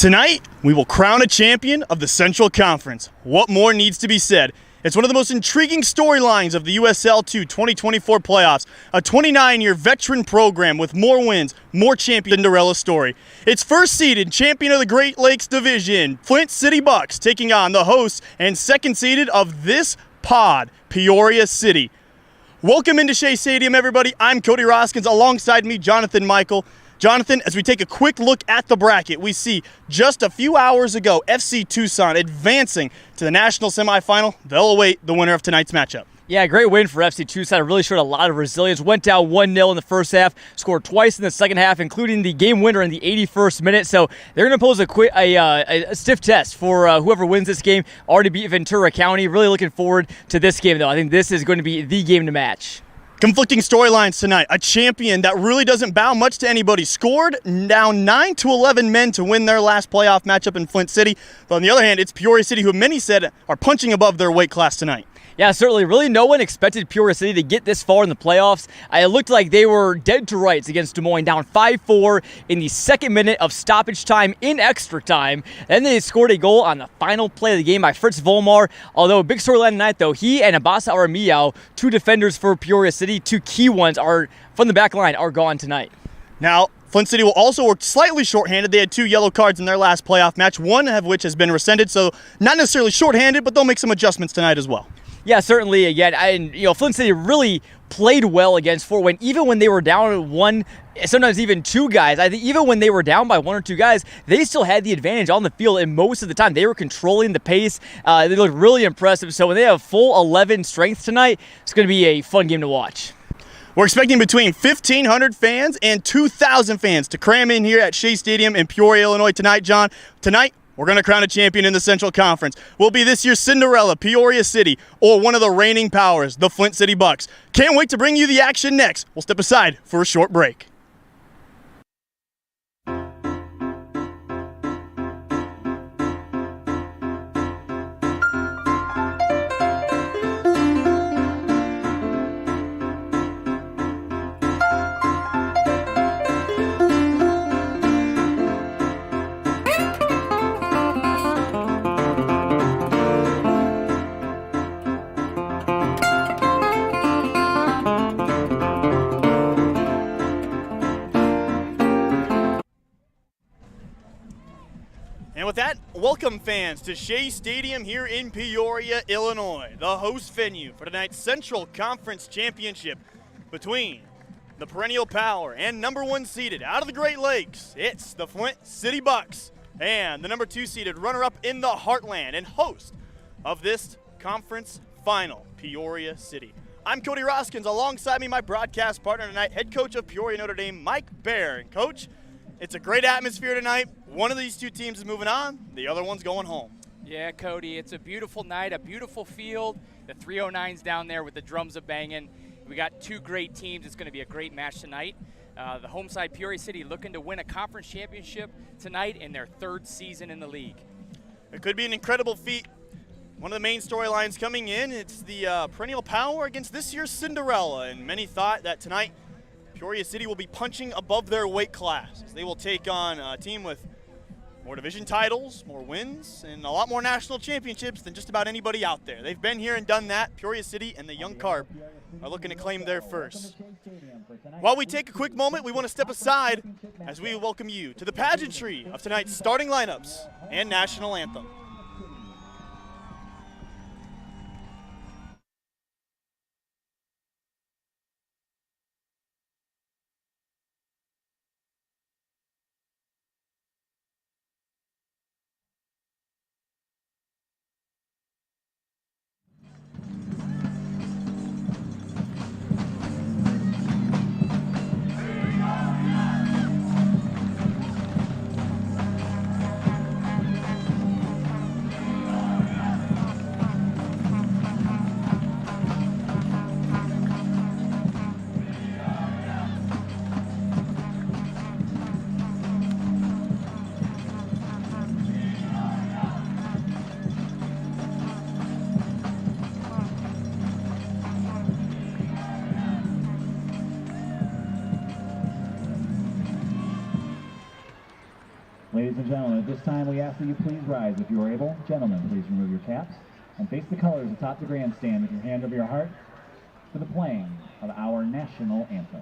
Tonight, we will crown a champion of the Central Conference. What more needs to be said? It's one of the most intriguing storylines of the USL 2 2024 playoffs, a 29-year veteran program with more wins, more champions. Cinderella story. Its first seeded champion of the Great Lakes Division, Flint City Bucks, taking on the hosts and second seeded of this pod, Peoria City. Welcome into Shea Stadium, everybody. I'm Cody Roskins, alongside me, Jonathan Michael. Jonathan, as we take a quick look at the bracket, we see just a few hours ago, FC Tucson advancing to the National Semifinal. They'll await the winner of tonight's matchup. Yeah, great win for FC Tucson. It really showed a lot of resilience. Went down 1-0 in the first half, scored twice in the second half, including the game winner in the 81st minute. So they're going to pose a stiff test for whoever wins this game. Already beat Ventura County. Really looking forward to this game, though. I think this is going to be the game to match. Conflicting storylines tonight. A champion that really doesn't bow much to anybody scored down 9 to 11 men to win their last playoff matchup in Flint City. But on the other hand, it's Peoria City, who many said are punching above their weight class tonight. Yeah, certainly. Really, no one expected Peoria City to get this far in the playoffs. It looked like they were dead to rights against Des Moines, down 5-4 in the second minute of stoppage time in extra time. Then they scored a goal on the final play of the game by Fritz Volmar. Although a big storyline tonight, though, he and Abasa Aramiao, two defenders for Peoria City, two key ones are from the back line, are gone tonight. Now, Flint City will also work slightly shorthanded. They had 2 yellow cards in their last playoff match, one of which has been rescinded, so not necessarily shorthanded, but they'll make some adjustments tonight as well. Yeah, certainly. Again, Flint City really played well against Fort Wayne, even when they were down 1, sometimes even 2 guys. I think even when they were down by 1 or 2 guys, they still had the advantage on the field, and most of the time they were controlling the pace. They looked really impressive. So when they have full 11 strength tonight, it's going to be a fun game to watch. We're expecting between 1,500 fans and 2,000 fans to cram in here at Shea Stadium in Peoria, Illinois tonight, John. Tonight, we're going to crown a champion in the Central Conference. Will be this year's Cinderella, Peoria City, or one of the reigning powers, the Flint City Bucks. Can't wait to bring you the action next. We'll step aside for a short break. And with that, welcome fans to Shea Stadium here in Peoria, Illinois, the host venue for tonight's Central Conference Championship between the perennial power and #1 seeded out of the Great Lakes. It's the Flint City Bucks and the #2 seeded runner-up in the Heartland and host of this conference final, Peoria City. I'm Cody Roskins. Alongside me, my broadcast partner tonight, head coach of Peoria Notre Dame, Mike Baer. And Coach, it's a great atmosphere tonight. One of these 2 teams is moving on. The other one's going home. Yeah, Cody, it's a beautiful night, a beautiful field. The 309's down there with the drums a-banging. We got 2 great teams. It's going to be a great match tonight. The home side, Peoria City, looking to win a conference championship tonight in their 3rd season in the league. It could be an incredible feat. One of the main storylines coming in, it's the perennial power against this year's Cinderella. And many thought that tonight Peoria City will be punching above their weight class. They will take on a team with more division titles, more wins, and a lot more national championships than just about anybody out there. They've been here and done that. Peoria City and the Young Carp are looking to claim their first. While we take a quick moment, we want to step aside as we welcome you to the pageantry of tonight's starting lineups and national anthem. and gentlemen, at this time we ask that you please rise if you are able. Gentlemen, please remove your caps and face the colors atop the grandstand with your hand over your heart for the playing of our national anthem.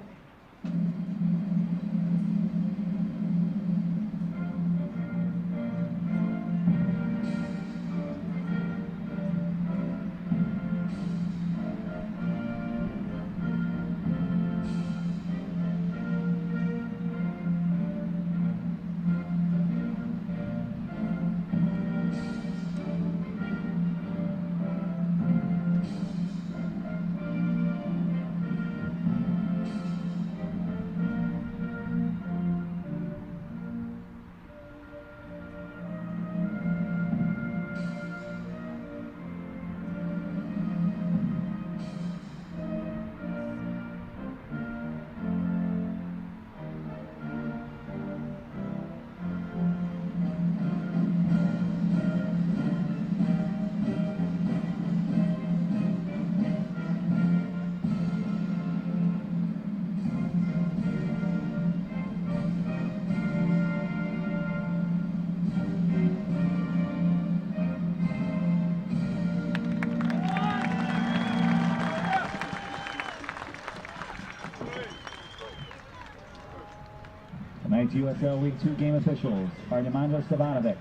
Tonight's USL League 2 game officials are Nemanja Stevanovic,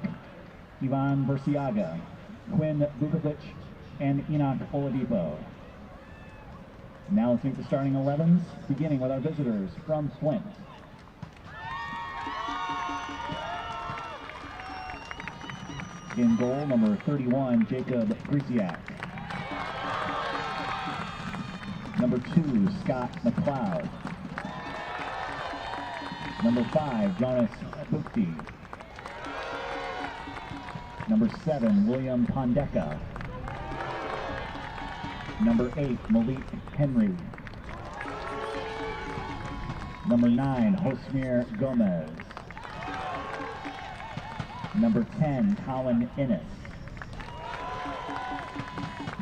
Ivan Bursiaga, Quinn Bukovic, and Enoch Oladipo. Now let's meet the starting 11s, beginning with our visitors from Flint. In goal, number 31, Jacob Grisiak. Number 2, Scott McLeod. Number 5, Jonas Bukti. Number 7, William Pondeka. Number 8, Malik Henry. Number 9, Hosmir Gomez. Number 10, Colin Innes.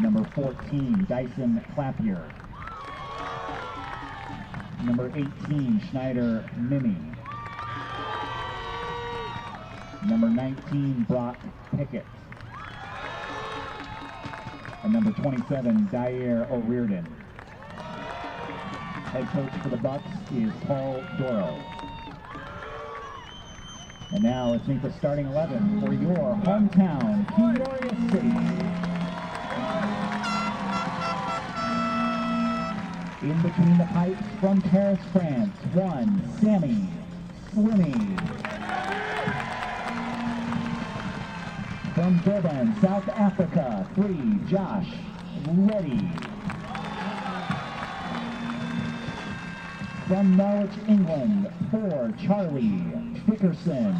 Number 14, Dyson Clapier. Number 18, Schneider Mimi. Number 19, Brock Pickett. And number 27, Dyer O'Riordan. Head coach for the Bucks is Paul Doro. And now let's meet the starting 11 for your hometown, Peoria City. In between the pipes from Paris, France, 1, Sammy Slimmy. From Durban, South Africa, 3, Josh Reddy. From Norwich, England, 4, Charlie Dickerson.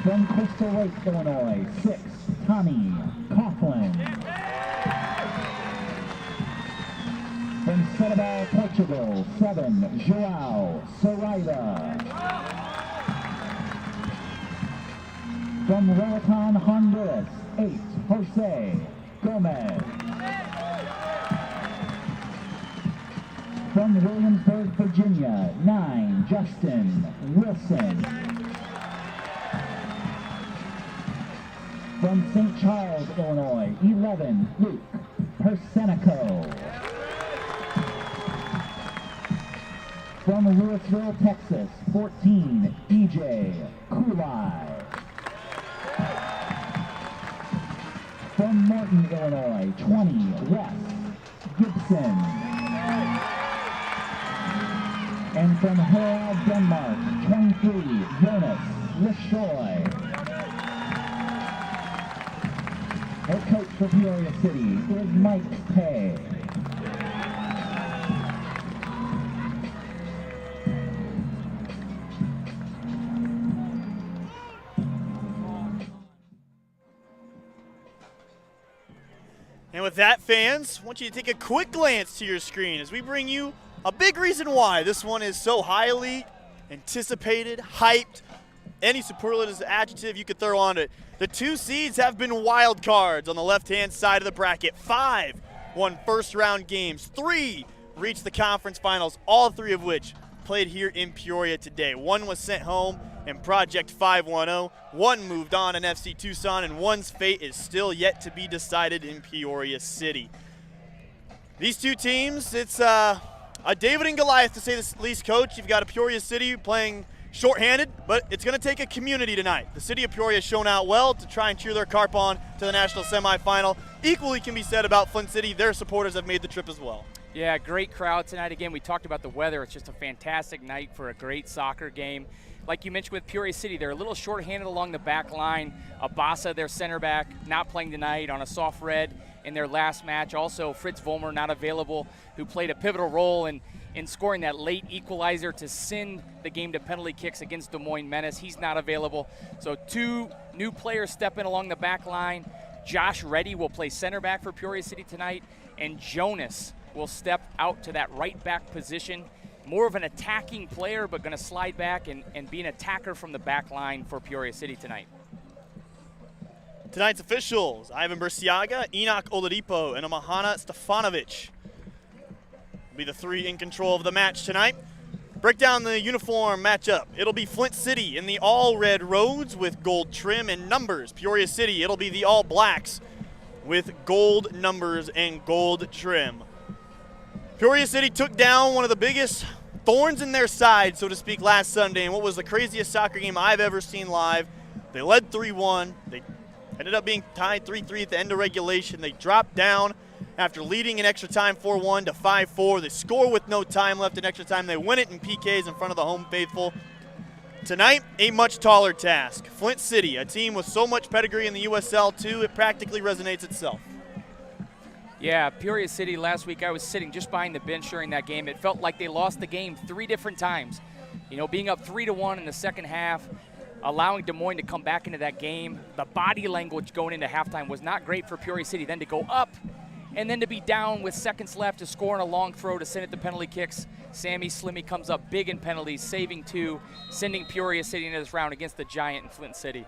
From Crystal Lake, Illinois, 6, Tommy Coughlin. From Setúbal, Portugal, 7, João Saraiva. From Roatan, Honduras, 8, Jose Gomez. From Williamsburg, Virginia, 9, Justin Wilson. From St. Charles, Illinois, 11, Luke Persenico. From Louisville, Texas, 14, DJ Kulai. From Morton, Illinois, 20, Wes Gibson. And from Harald, Denmark, 23, Jonas Lishoy. Head coach for Peoria City is Mike Pay. And with that, fans, I want you to take a quick glance to your screen as we bring you a big reason why this one is so highly anticipated, hyped, any superlative adjective you could throw on it. The 2 seeds have been wild cards on the left-hand side of the bracket. 5 won first-round games. 3 reached the conference finals, all 3 of which played here in Peoria today. One was sent home in Project 510, one moved on in FC Tucson, and one's fate is still yet to be decided in Peoria City. These two teams, it's a David and Goliath, to say the least, Coach. You've got a Peoria City playing shorthanded, but it's going to take a community tonight. The city of Peoria has shown out well to try and cheer their carp on to the national semifinal. Equally can be said about Flint City. Their supporters have made the trip as well. Yeah, great crowd tonight. Again, we talked about the weather. It's just a fantastic night for a great soccer game. Like you mentioned with Peoria City, they're a little shorthanded along the back line. Abasa, their center back, not playing tonight on a soft red in their last match. Also, Fritz Vollmer not available, who played a pivotal role in scoring that late equalizer to send the game to penalty kicks against Des Moines Menace. He's not available. So two new players step in along the back line. Josh Reddy will play center back for Peoria City tonight, and Jonas will step out to that right back position. More of an attacking player, but going to slide back and be an attacker from the back line for Peoria City tonight. Tonight's officials: Ivan Bursiaga, Enoch Oladipo, and Mahana Stefanovic will be the three in control of the match tonight. Break down the uniform matchup. It'll be Flint City in the all-red roads with gold trim and numbers. Peoria City, it'll be the all-blacks with gold numbers and gold trim. Peoria City took down one of the biggest thorns in their side, so to speak, last Sunday in what was the craziest soccer game I've ever seen live. They led 3-1. They ended up being tied 3-3 at the end of regulation. They dropped down after leading in extra time 4-1 to 5-4. They score with no time left in extra time. They win it in PKs in front of the home faithful. Tonight, a much taller task. Flint City, a team with so much pedigree in the USL too, it practically resonates itself. Yeah, Peoria City last week, I was sitting just behind the bench during that game. It felt like they lost the game 3 different times. You know, being up 3-1 in the second half, allowing Des Moines to come back into that game. The body language going into halftime was not great for Peoria City. Then to go up and then to be down with seconds left to score on a long throw to send it to penalty kicks. Sammy Slimmy comes up big in penalties, saving 2, sending Peoria City into this round against the Giant in Flint City.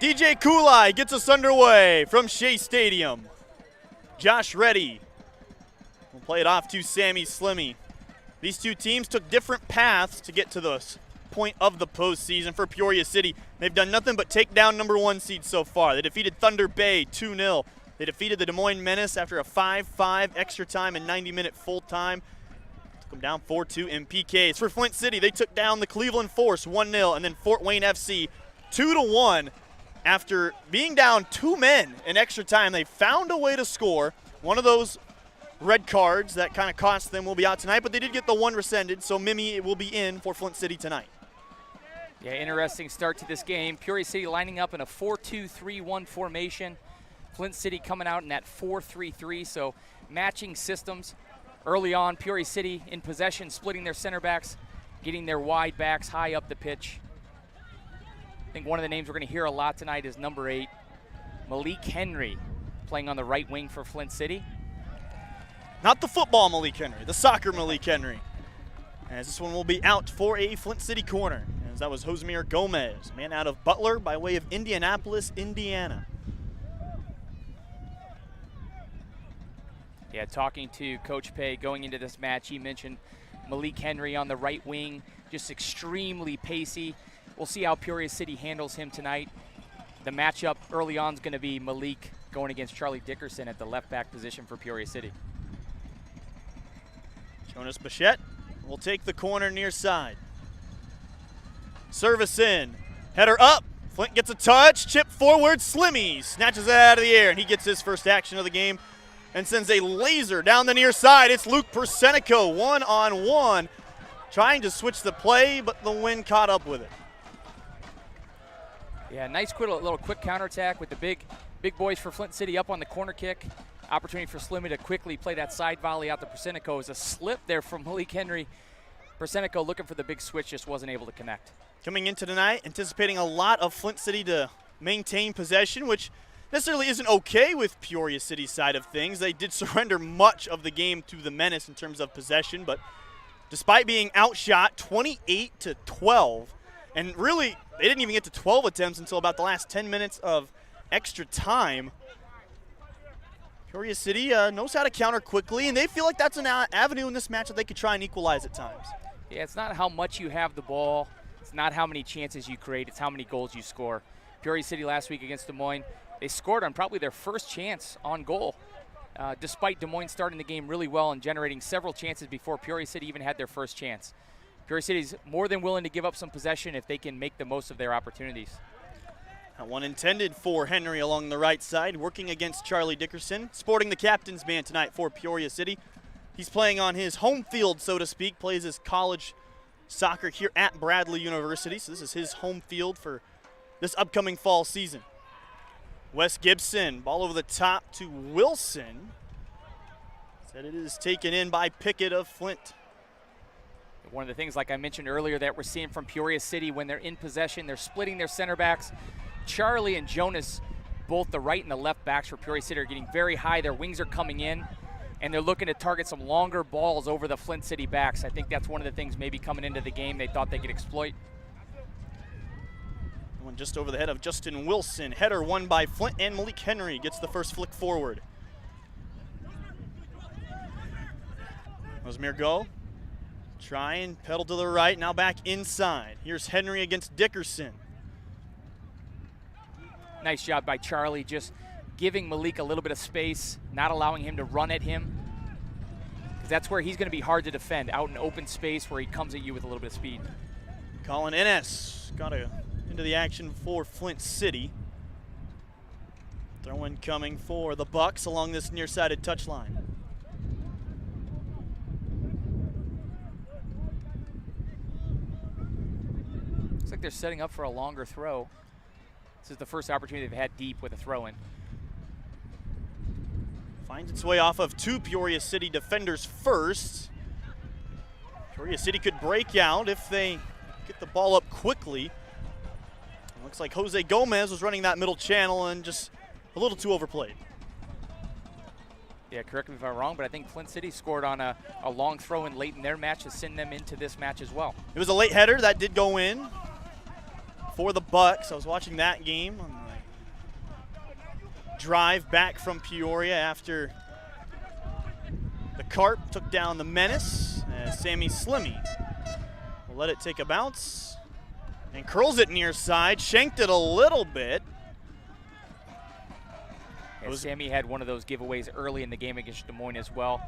DJ Kulai gets us underway from Shea Stadium. Josh Reddy will play it off to Sammy Slimmy. These two teams took different paths to get to the point of the postseason. For Peoria City, they've done nothing but take down #1 seed so far. They defeated Thunder Bay 2-0. They defeated the Des Moines Menace after a 5-5 extra time and 90-minute full time. Took them down 4-2 in PKs. For Flint City, they took down the Cleveland Force 1-0 and then Fort Wayne FC 2-1. After being down 2 men in extra time, they found a way to score. One of those red cards that kind of cost them will be out tonight, but they did get the one rescinded, so Mimi will be in for Flint City tonight. Yeah, interesting start to this game. Peoria City lining up in a 4-2-3-1 formation. Flint City coming out in that 4-3-3, so matching systems. Early on, Peoria City in possession, splitting their center backs, getting their wide backs high up the pitch. I think one of the names we're going to hear a lot tonight is number 8, Malik Henry, playing on the right wing for Flint City. Not the football Malik Henry, the soccer Malik Henry. As this one will be out for a Flint City corner, as that was Josemir Gomez, man out of Butler by way of Indianapolis, Indiana. Yeah, talking to Coach Pay going into this match, he mentioned Malik Henry on the right wing, just extremely pacey. We'll see how Peoria City handles him tonight. The matchup early on is going to be Malik going against Charlie Dickerson at the left back position for Peoria City. Jonas Bichette will take the corner near side. Service in, header up. Flint gets a touch, chip forward, Slimmy snatches it out of the air, and he gets his first action of the game and sends a laser down the near side. It's Luke Persenico, 1-on-1, trying to switch the play, but the wind caught up with it. Yeah, nice little quick counterattack with the big boys for Flint City up on the corner kick. Opportunity for Slimmy to quickly play that side volley out to Persenico. It was a slip there from Malik Henry. Persenico looking for the big switch, just wasn't able to connect. Coming into tonight, anticipating a lot of Flint City to maintain possession, which necessarily isn't okay with Peoria City's side of things. They did surrender much of the game to the Menace in terms of possession, but despite being outshot 28-12, and really they didn't even get to 12 attempts until about the last 10 minutes of extra time, Peoria City knows how to counter quickly, and they feel like that's an avenue in this match that they could try and equalize at times. Yeah, it's not how much you have the ball. It's not how many chances you create. It's how many goals you score. Peoria City last week against Des Moines, they scored on probably their first chance on goal, despite Des Moines starting the game really well and generating several chances before Peoria City even had their first chance. Peoria City's more than willing to give up some possession if they can make the most of their opportunities. That one intended for Henry along the right side, working against Charlie Dickerson, sporting the captain's band tonight for Peoria City. He's playing on his home field, so to speak, plays his college soccer here at Bradley University. So this is his home field for this upcoming fall season. Wes Gibson, ball over the top to Wilson. Said it is taken in by Pickett of Flint. One of the things, like I mentioned earlier, that we're seeing from Peoria City when they're in possession, they're splitting their center backs. Charlie and Jonas, both the right and the left backs for Peoria City, are getting very high. Their wings are coming in, and they're looking to target some longer balls over the Flint City backs. I think that's one of the things maybe coming into the game they thought they could exploit. One just over the head of Justin Wilson. Header won by Flint, and Malik Henry gets the first flick forward. Osmir go. Try and pedal to the right, now back inside. Here's Henry against Dickerson. Nice job by Charlie, just giving Malik a little bit of space, not allowing him to run at him. Because that's where he's going to be hard to defend, out in open space where he comes at you with a little bit of speed. Colin Ennis got into the action for Flint City. Throw-in coming for the Bucks along this near-sided touchline. Looks like they're setting up for a longer throw. This is the first opportunity they've had deep with a throw-in. Finds its way off of two Peoria City defenders first. Peoria City could break out if they get the ball up quickly. It looks like Jose Gomez was running that middle channel and just a little too overplayed. Yeah, correct me if I'm wrong, but I think Flint City scored on a long throw-in late in their match to send them into this match as well. It was a late header that did go in for the Bucks. I was watching that game on the drive back from Peoria after the Carp took down the Menace. Sammy Slimmy will let it take a bounce and curls it near side, shanked it a little bit. And Sammy had one of those giveaways early in the game against Des Moines as well.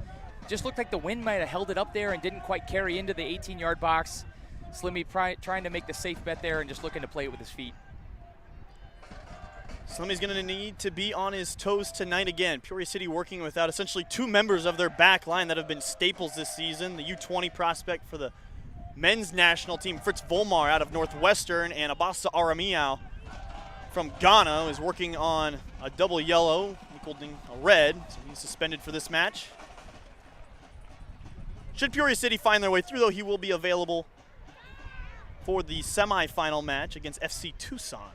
Just looked like the wind might have held it up there and didn't quite carry into the 18-yard box. Slimmy trying to make the safe bet there and just looking to play it with his feet. Slimmy's going to need to be on his toes tonight again. Peoria City working without essentially two members of their back line that have been staples this season. The U20 prospect for the men's national team, Fritz Volmar out of Northwestern, and Abasa Aramiao from Ghana is working on a double yellow equaling a red, so he's suspended for this match. Should Peoria City find their way through, though, he will be available for the semifinal match against FC Tucson.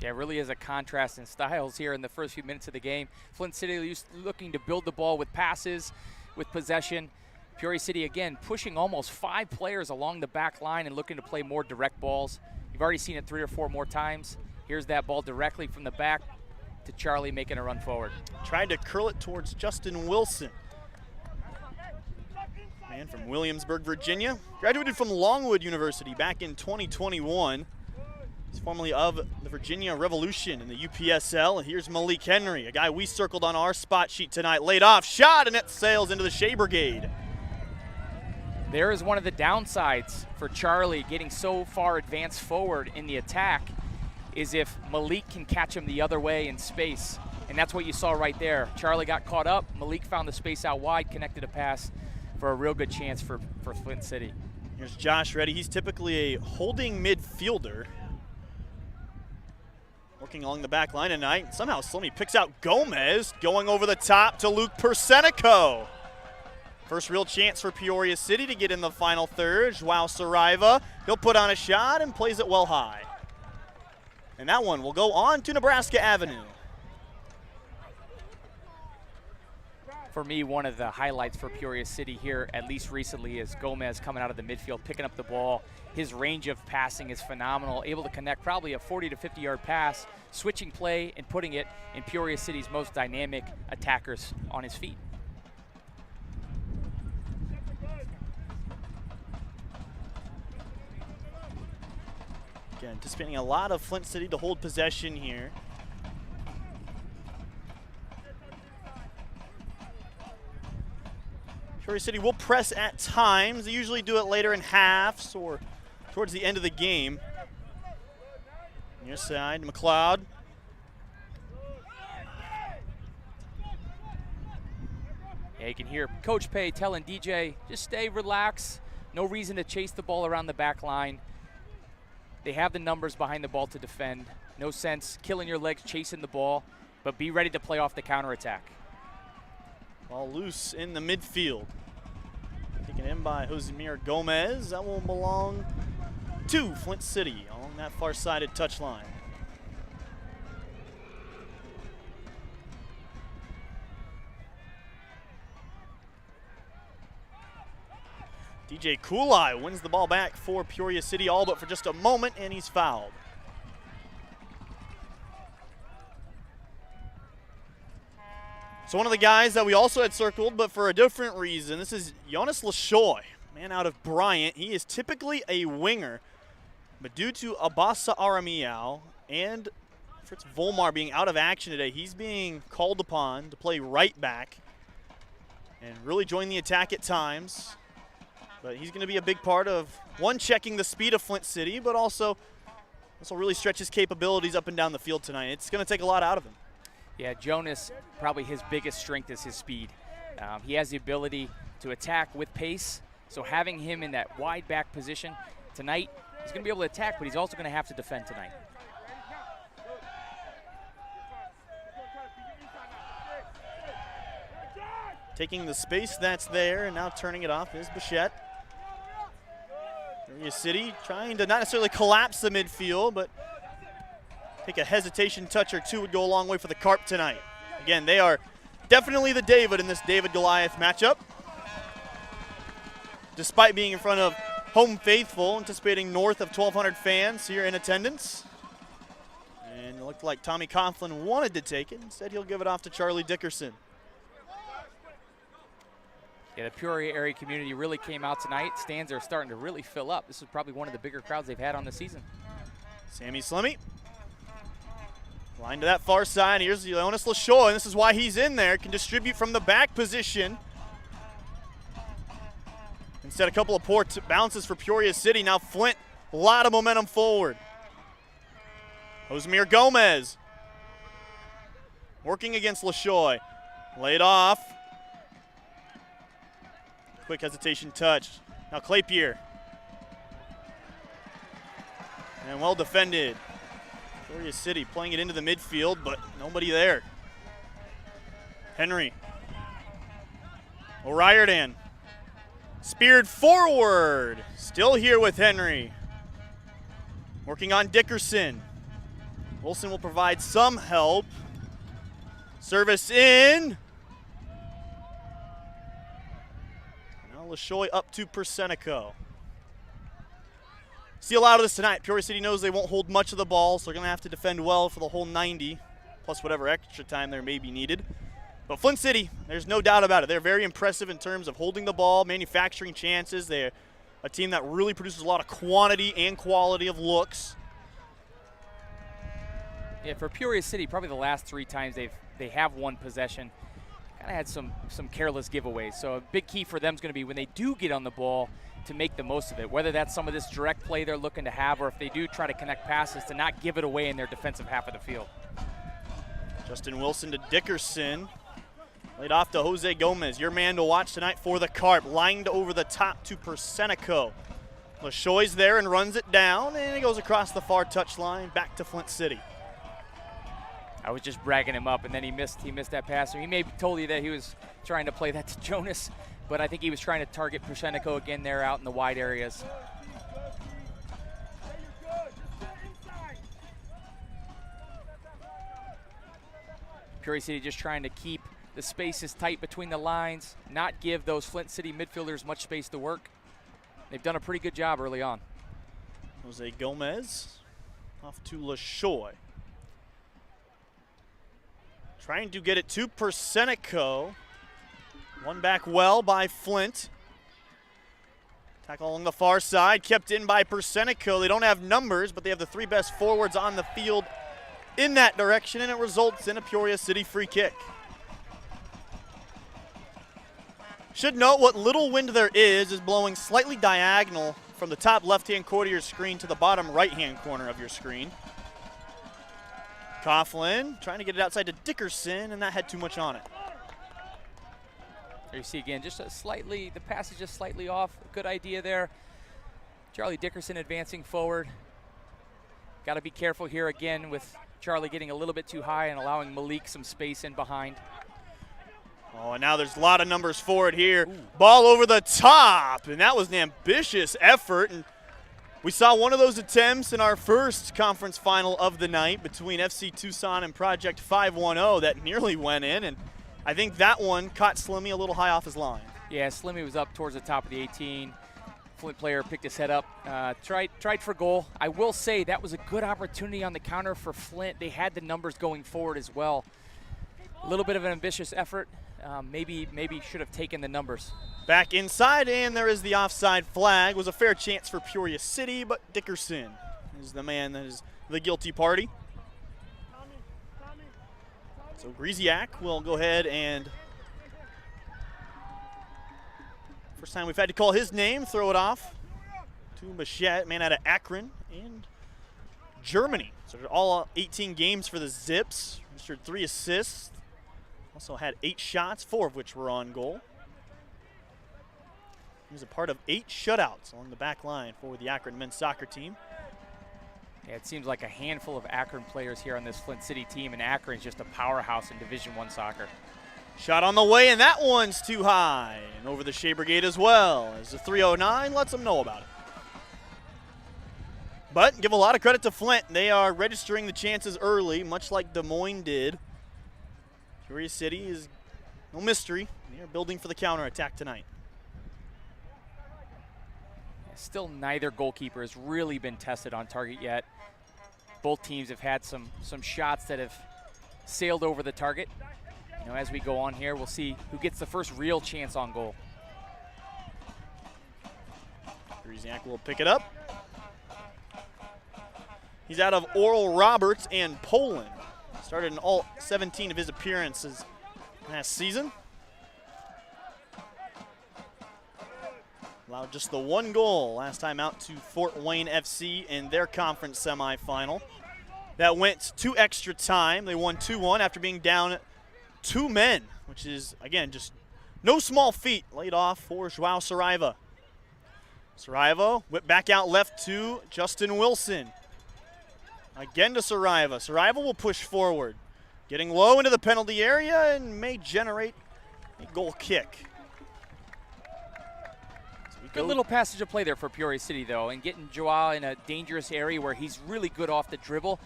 Yeah, it really is a contrast in styles here in the first few minutes of the game. Flint City looking to build the ball with passes, with possession. Peoria City, again, pushing almost 5 players along the back line and looking to play more direct balls. You've already seen it 3 or 4 more times. Here's that ball directly from the back to Charlie making a run forward. Tried to curl it towards Justin Wilson. Man from Williamsburg, Virginia. Graduated from Longwood University back in 2021. He's formerly of the Virginia Revolution in the UPSL. And here's Malik Henry, a guy we circled on our spot sheet tonight. Laid off, shot, and it sails into the Shea Brigade. There is one of the downsides for Charlie getting so far advanced forward in the attack is if Malik can catch him the other way in space. And that's what you saw right there. Charlie got caught up. Malik found the space out wide, connected a pass for a real good chance for Flint City. Here's Josh Reddy. He's typically a holding midfielder. Working along the back line tonight. Somehow Slimmy picks out Gomez, going over the top to Luke Persenico. First real chance for Peoria City to get in the final third. Joao Saraiva, he'll put on a shot and plays it well high. And that one will go on to Nebraska Avenue. For me, one of the highlights for Peoria City here, at least recently, is Gomez coming out of the midfield, picking up the ball. His range of passing is phenomenal, able to connect probably a 40 to 50-yard pass, switching play and putting it in Peoria City's most dynamic attackers on his feet. Again, anticipating a lot of Flint City to hold possession here. Peoria City will press at times. They usually do it later in halves or towards the end of the game. Near side, McLeod. Yeah, you can hear Coach Pay telling DJ, just stay relaxed. No reason to chase the ball around the back line. They have the numbers behind the ball to defend. No sense killing your legs chasing the ball, but be ready to play off the counterattack. Ball loose in the midfield. Taken in by Josemir Gomez. That will belong to Flint City along that far-sided touchline. DJ Kulai wins the ball back for Peoria City, all but for just a moment, and he's fouled. So one of the guys that we also had circled, but for a different reason, this is Jonas Lashoy, man out of Bryant. He is typically a winger, but due to Abasa Aramiao and Fritz Volmar being out of action today, he's being called upon to play right back and really join the attack at times. But he's going to be a big part of, one, checking the speed of Flint City, but also this will really stretch his capabilities up and down the field tonight. It's going to take a lot out of him. Yeah, Jonas, probably his biggest strength is his speed. He has the ability to attack with pace, so having him in that wide back position tonight, he's going to be able to attack, but he's also going to have to defend tonight. Taking the space that's there and now turning it off is Bichette. Peoria City trying to not necessarily collapse the midfield, but take a hesitation touch or two would go a long way for the Carp tonight. Again, they are definitely the David in this David-Goliath matchup. Despite being in front of home faithful, anticipating north of 1,200 fans here in attendance. And it looked like Tommy Coughlin wanted to take it. Instead, he'll give it off to Charlie Dickerson. Yeah, the Peoria area community really came out tonight. Stands are starting to really fill up. This is probably one of the bigger crowds they've had on the season. Sammy Slimmy. Line to that far side. Here's Jonas Lashoy, and this is why he's in there. Can distribute from the back position. Instead, a couple of poor bounces for Peoria City. Now Flint, a lot of momentum forward. Josemir Gomez working against Lashoy. Laid off. Quick hesitation touch. Now Claypier. And well defended. Peoria City playing it into the midfield, but nobody there. Henry. O'Riordan. Speared forward. Still here with Henry. Working on Dickerson. Wilson will provide some help. Service in. Now Lashoy up to Persenico. See a lot of this tonight. Peoria City knows they won't hold much of the ball, so they're going to have to defend well for the whole 90, plus whatever extra time there may be needed. But Flint City, there's no doubt about it. They're very impressive in terms of holding the ball, manufacturing chances. They're a team that really produces a lot of quantity and quality of looks. Yeah, for Peoria City, probably the last 3 times they have won possession, kind of had some careless giveaways. So a big key for them is going to be when they do get on the ball to make the most of it, whether that's some of this direct play they're looking to have or if they do try to connect passes to not give it away in their defensive half of the field. Justin Wilson to Dickerson. Laid off to Jose Gomez. Your man to watch tonight for the Carp. Lined over the top to Persenico. Lashoy's there and runs it down, and it goes across the far touchline back to Flint City. I was just bragging him up, and then he missed that pass. He may have told you that he was trying to play that to Jonas, but I think he was trying to target Persenico again there out in the wide areas. Peoria City just trying to keep the spaces tight between the lines, not give those Flint City midfielders much space to work. They've done a pretty good job early on. Jose Gomez off to Lashoy. Trying to get it to Persenico. One back well by Flint. Tackle along the far side, kept in by Persenico. They don't have numbers, but they have the 3 best forwards on the field in that direction, and it results in a Peoria City free kick. Should note what little wind there is blowing slightly diagonal from the top left-hand corner of your screen to the bottom right-hand corner of your screen. Coughlin trying to get it outside to Dickerson, and that had too much on it. There you see again, just a slightly, the pass is just slightly off. Good idea there. Charlie Dickerson advancing forward. Got to be careful here again with Charlie getting a little bit too high and allowing Malik some space in behind. Oh, and now there's a lot of numbers forward here. Ooh. Ball over the top, and that was an ambitious effort. And we saw one of those attempts in our first conference final of the night between FC Tucson and Project 510 that nearly went in. And I think that one caught Slimmy a little high off his line. Yeah, Slimmy was up towards the top of the 18. Flint player picked his head up, tried for goal. I will say that was a good opportunity on the counter for Flint. They had the numbers going forward as well. A little bit of an ambitious effort. Maybe should have taken the numbers. Back inside, and there is the offside flag. Was a fair chance for Peoria City, but Dickerson is the man that is the guilty party. So Griziak will go ahead and, first time we've had to call his name, throw it off to Machette, man out of Akron and Germany. So all 18 games for the Zips, registered 3 assists. Also had 8 shots, 4 of which were on goal. He was a part of 8 shutouts along the back line for the Akron men's soccer team. Yeah, it seems like a handful of Akron players here on this Flint City team, and Akron is just a powerhouse in Division I soccer. Shot on the way, and that one's too high. And over the Shea Brigade as well, as the 309 lets them know about it. But give a lot of credit to Flint. They are registering the chances early, much like Des Moines did. Peoria City is no mystery. They are building for the counterattack tonight. Still neither goalkeeper has really been tested on target yet. Both teams have had some shots that have sailed over the target. You know, as we go on here, we'll see who gets the first real chance on goal. Griziak will pick it up. He's out of Oral Roberts and Poland. Started in all 17 of his appearances last season. Allowed just the 1 goal last time out to Fort Wayne FC in their conference semifinal. That went to extra time. They won 2-1 after being down 2 men, which is, again, just no small feat. Laid off for Joao Saraiva. Saraiva whipped back out left to Justin Wilson. Again to Saraiva. Saraiva will push forward, getting low into the penalty area and may generate a goal kick. Good little passage of play there for Peoria City, though, and getting Joao in a dangerous area where he's really good off the dribble.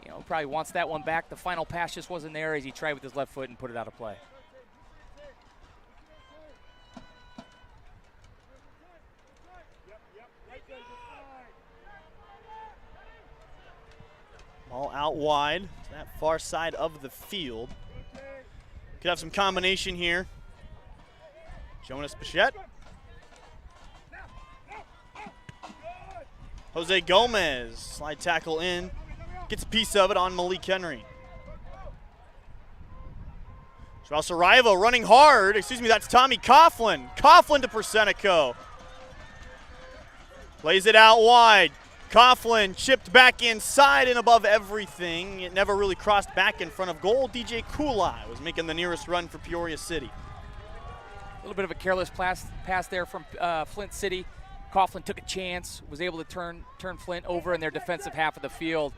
You know, probably wants that one back. The final pass just wasn't there as he tried with his left foot and put it out of play. Ball out wide to that far side of the field. Could have some combination here. Jonas Bichette. Jose Gomez, slide tackle in, gets a piece of it on Malik Henry. Joao Saraiva running hard. Excuse me, that's Tommy Coughlin. Coughlin to Persenico. Plays it out wide. Coughlin chipped back inside and above everything. It never really crossed back in front of goal. DJ Kulai was making the nearest run for Peoria City. A little bit of a careless pass there from Flint City. Coughlin took a chance, was able to turn Flint over in their defensive half of the field.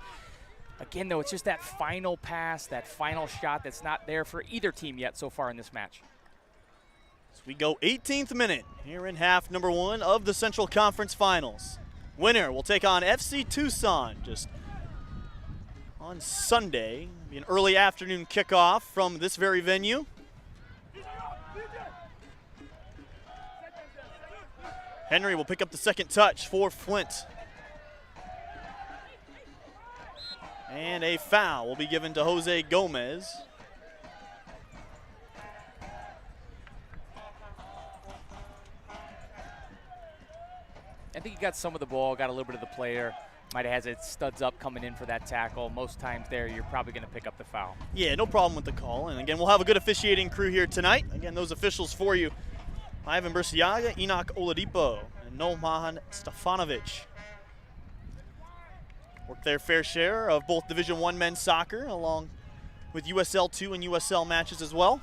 Again, though, it's just that final pass, that final shot that's not there for either team yet so far in this match. So we go 18th minute here in half number 1 of the Central Conference Finals. Winner will take on FC Tucson just on Sunday. It'll be an early afternoon kickoff from this very venue. Henry will pick up the second touch for Flint. And a foul will be given to Jose Gomez. I think he got some of the ball, got a little bit of the player. Might have had his studs up coming in for that tackle. Most times there, you're probably going to pick up the foul. Yeah, no problem with the call. And again, we'll have a good officiating crew here tonight. Again, those officials for you: Ivan Bursiaga, Enoch Oladipo, and Noman Stefanovic. Worked their fair share of both Division I men's soccer, along with USL 2 and USL matches as well.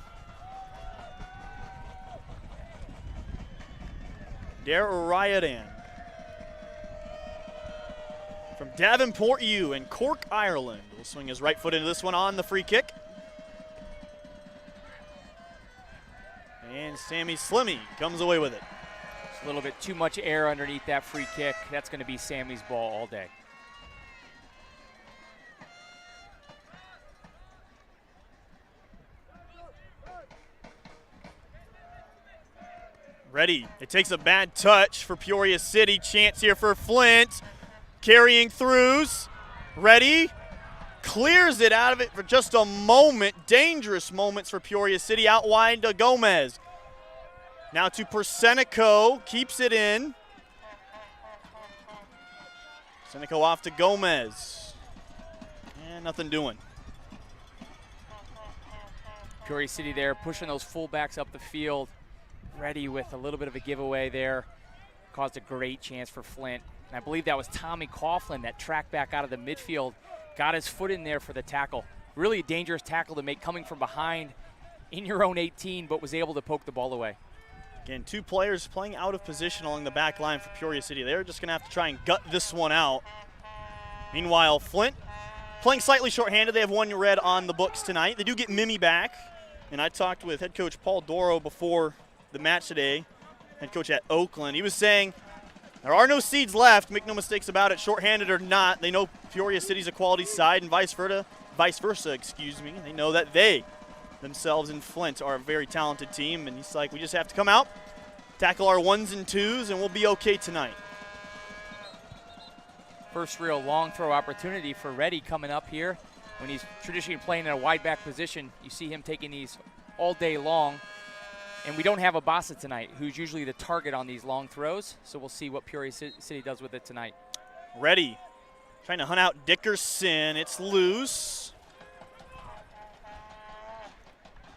Dare Riordan from Davenport U in Cork, Ireland, will swing his right foot into this one on the free kick. And Sammy Slimmy comes away with it. Just a little bit too much air underneath that free kick. That's going to be Sammy's ball all day. Ready. It takes a bad touch for Peoria City. Chance here for Flint. Carrying throughs. Ready. Clears it out of it for just a moment. Dangerous moments for Peoria City. Out wide to Gomez. Now to Persenico. Keeps it in. Persenico off to Gomez. And nothing doing. Peoria City there pushing those fullbacks up the field. Ready with a little bit of a giveaway there. Caused a great chance for Flint. And I believe that was Tommy Coughlin that tracked back out of the midfield. Got his foot in there for the tackle. Really a dangerous tackle to make coming from behind in your own 18, but was able to poke the ball away. Again, two players playing out of position along the back line for Peoria City. They're just going to have to try and gut this one out. Meanwhile, Flint playing slightly shorthanded. They have one red on the books tonight. They do get Mimi back. And I talked with head coach Paul Doro before the match today, head coach at Oakland. He was saying there are no seeds left. Make no mistakes about it, shorthanded or not. They know Peoria City's a quality side, and vice versa. They know that they themselves in Flint are a very talented team, and he's like, we just have to come out, tackle our ones and twos, and we'll be okay tonight. First real long throw opportunity for Reddy coming up here. When he's traditionally playing in a wide back position, you see him taking these all day long. And we don't have Abasa tonight, who's usually the target on these long throws. So we'll see what Peoria City does with it tonight. Ready. Trying to hunt out Dickerson. It's loose.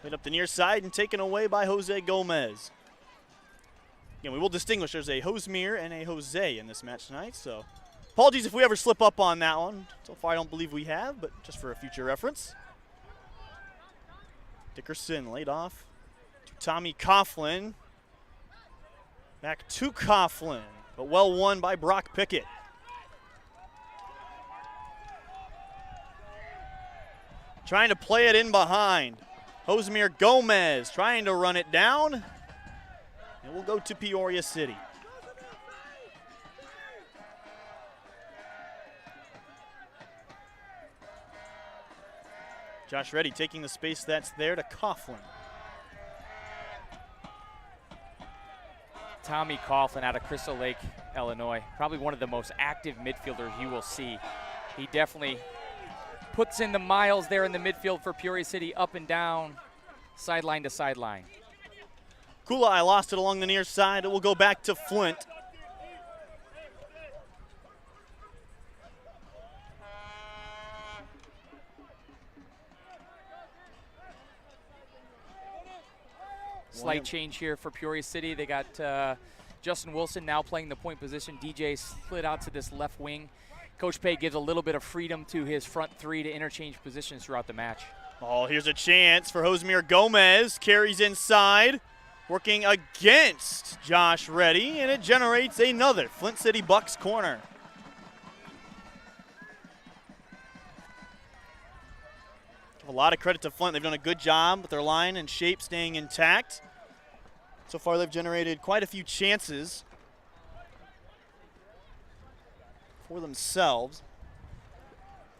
Played up the near side and taken away by Jose Gomez. Again, we will distinguish. There's a Hosmer and a Jose in this match tonight. So apologies if we ever slip up on that one. So far, I don't believe we have, but just for a future reference. Dickerson laid off. Tommy Coughlin. Back to Coughlin, but well won by Brock Pickett. Trying to play it in behind. Hosmer Gomez trying to run it down. And we'll go to Peoria City. Josh Reddy taking the space that's there to Coughlin. Tommy Coughlin out of Crystal Lake, Illinois. Probably one of the most active midfielders you will see. He definitely puts in the miles there in the midfield for Peoria City, up and down, sideline to sideline. Kulai lost it along the near side. It will go back to Flint. Slight change here for Peoria City. They got Justin Wilson now playing the point position. DJ slid out to this left wing. Coach Pay gives a little bit of freedom to his front three to interchange positions throughout the match. Oh, here's a chance for Hosmer Gomez. Carries inside, working against Josh Reddy, and it generates another Flint City Bucks corner. Give a lot of credit to Flint. They've done a good job with their line and shape staying intact. So far, they've generated quite a few chances for themselves.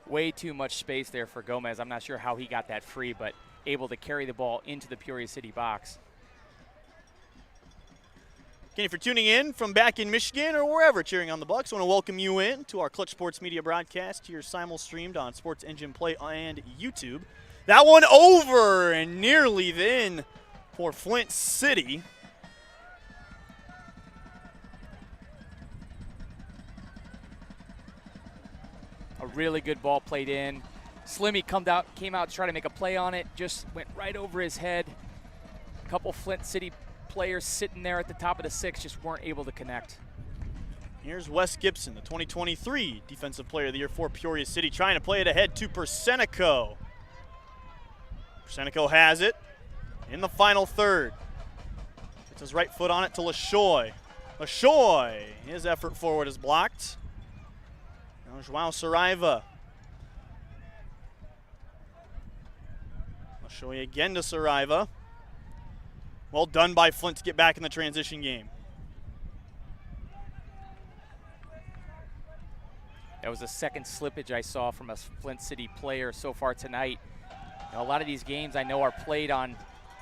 Way too much space there for Gomez. I'm not sure how he got that free, but able to carry the ball into the Peoria City box. Again, if you're tuning in from back in Michigan or wherever cheering on the Bucks, I want to welcome you in to our Clutch Sports Media broadcast here simul-streamed on Sports Engine Play and YouTube. That one over and nearly then for Flint City. A really good ball played in. Slimmy came out to try to make a play on it, just went right over his head. A couple Flint City players sitting there at the top of the 6 just weren't able to connect. Here's Wes Gibson, the 2023 Defensive Player of the Year for Peoria City, trying to play it ahead to Persenico. Persenico has it in the final third. Puts his right foot on it to LaShoy. LaShoy, his effort forward is blocked. Now Joao Saraiva. LaShoy again to Saraiva. Well done by Flint to get back in the transition game. That was the second slippage I saw from a Flint City player so far tonight. You know, a lot of these games I know are played on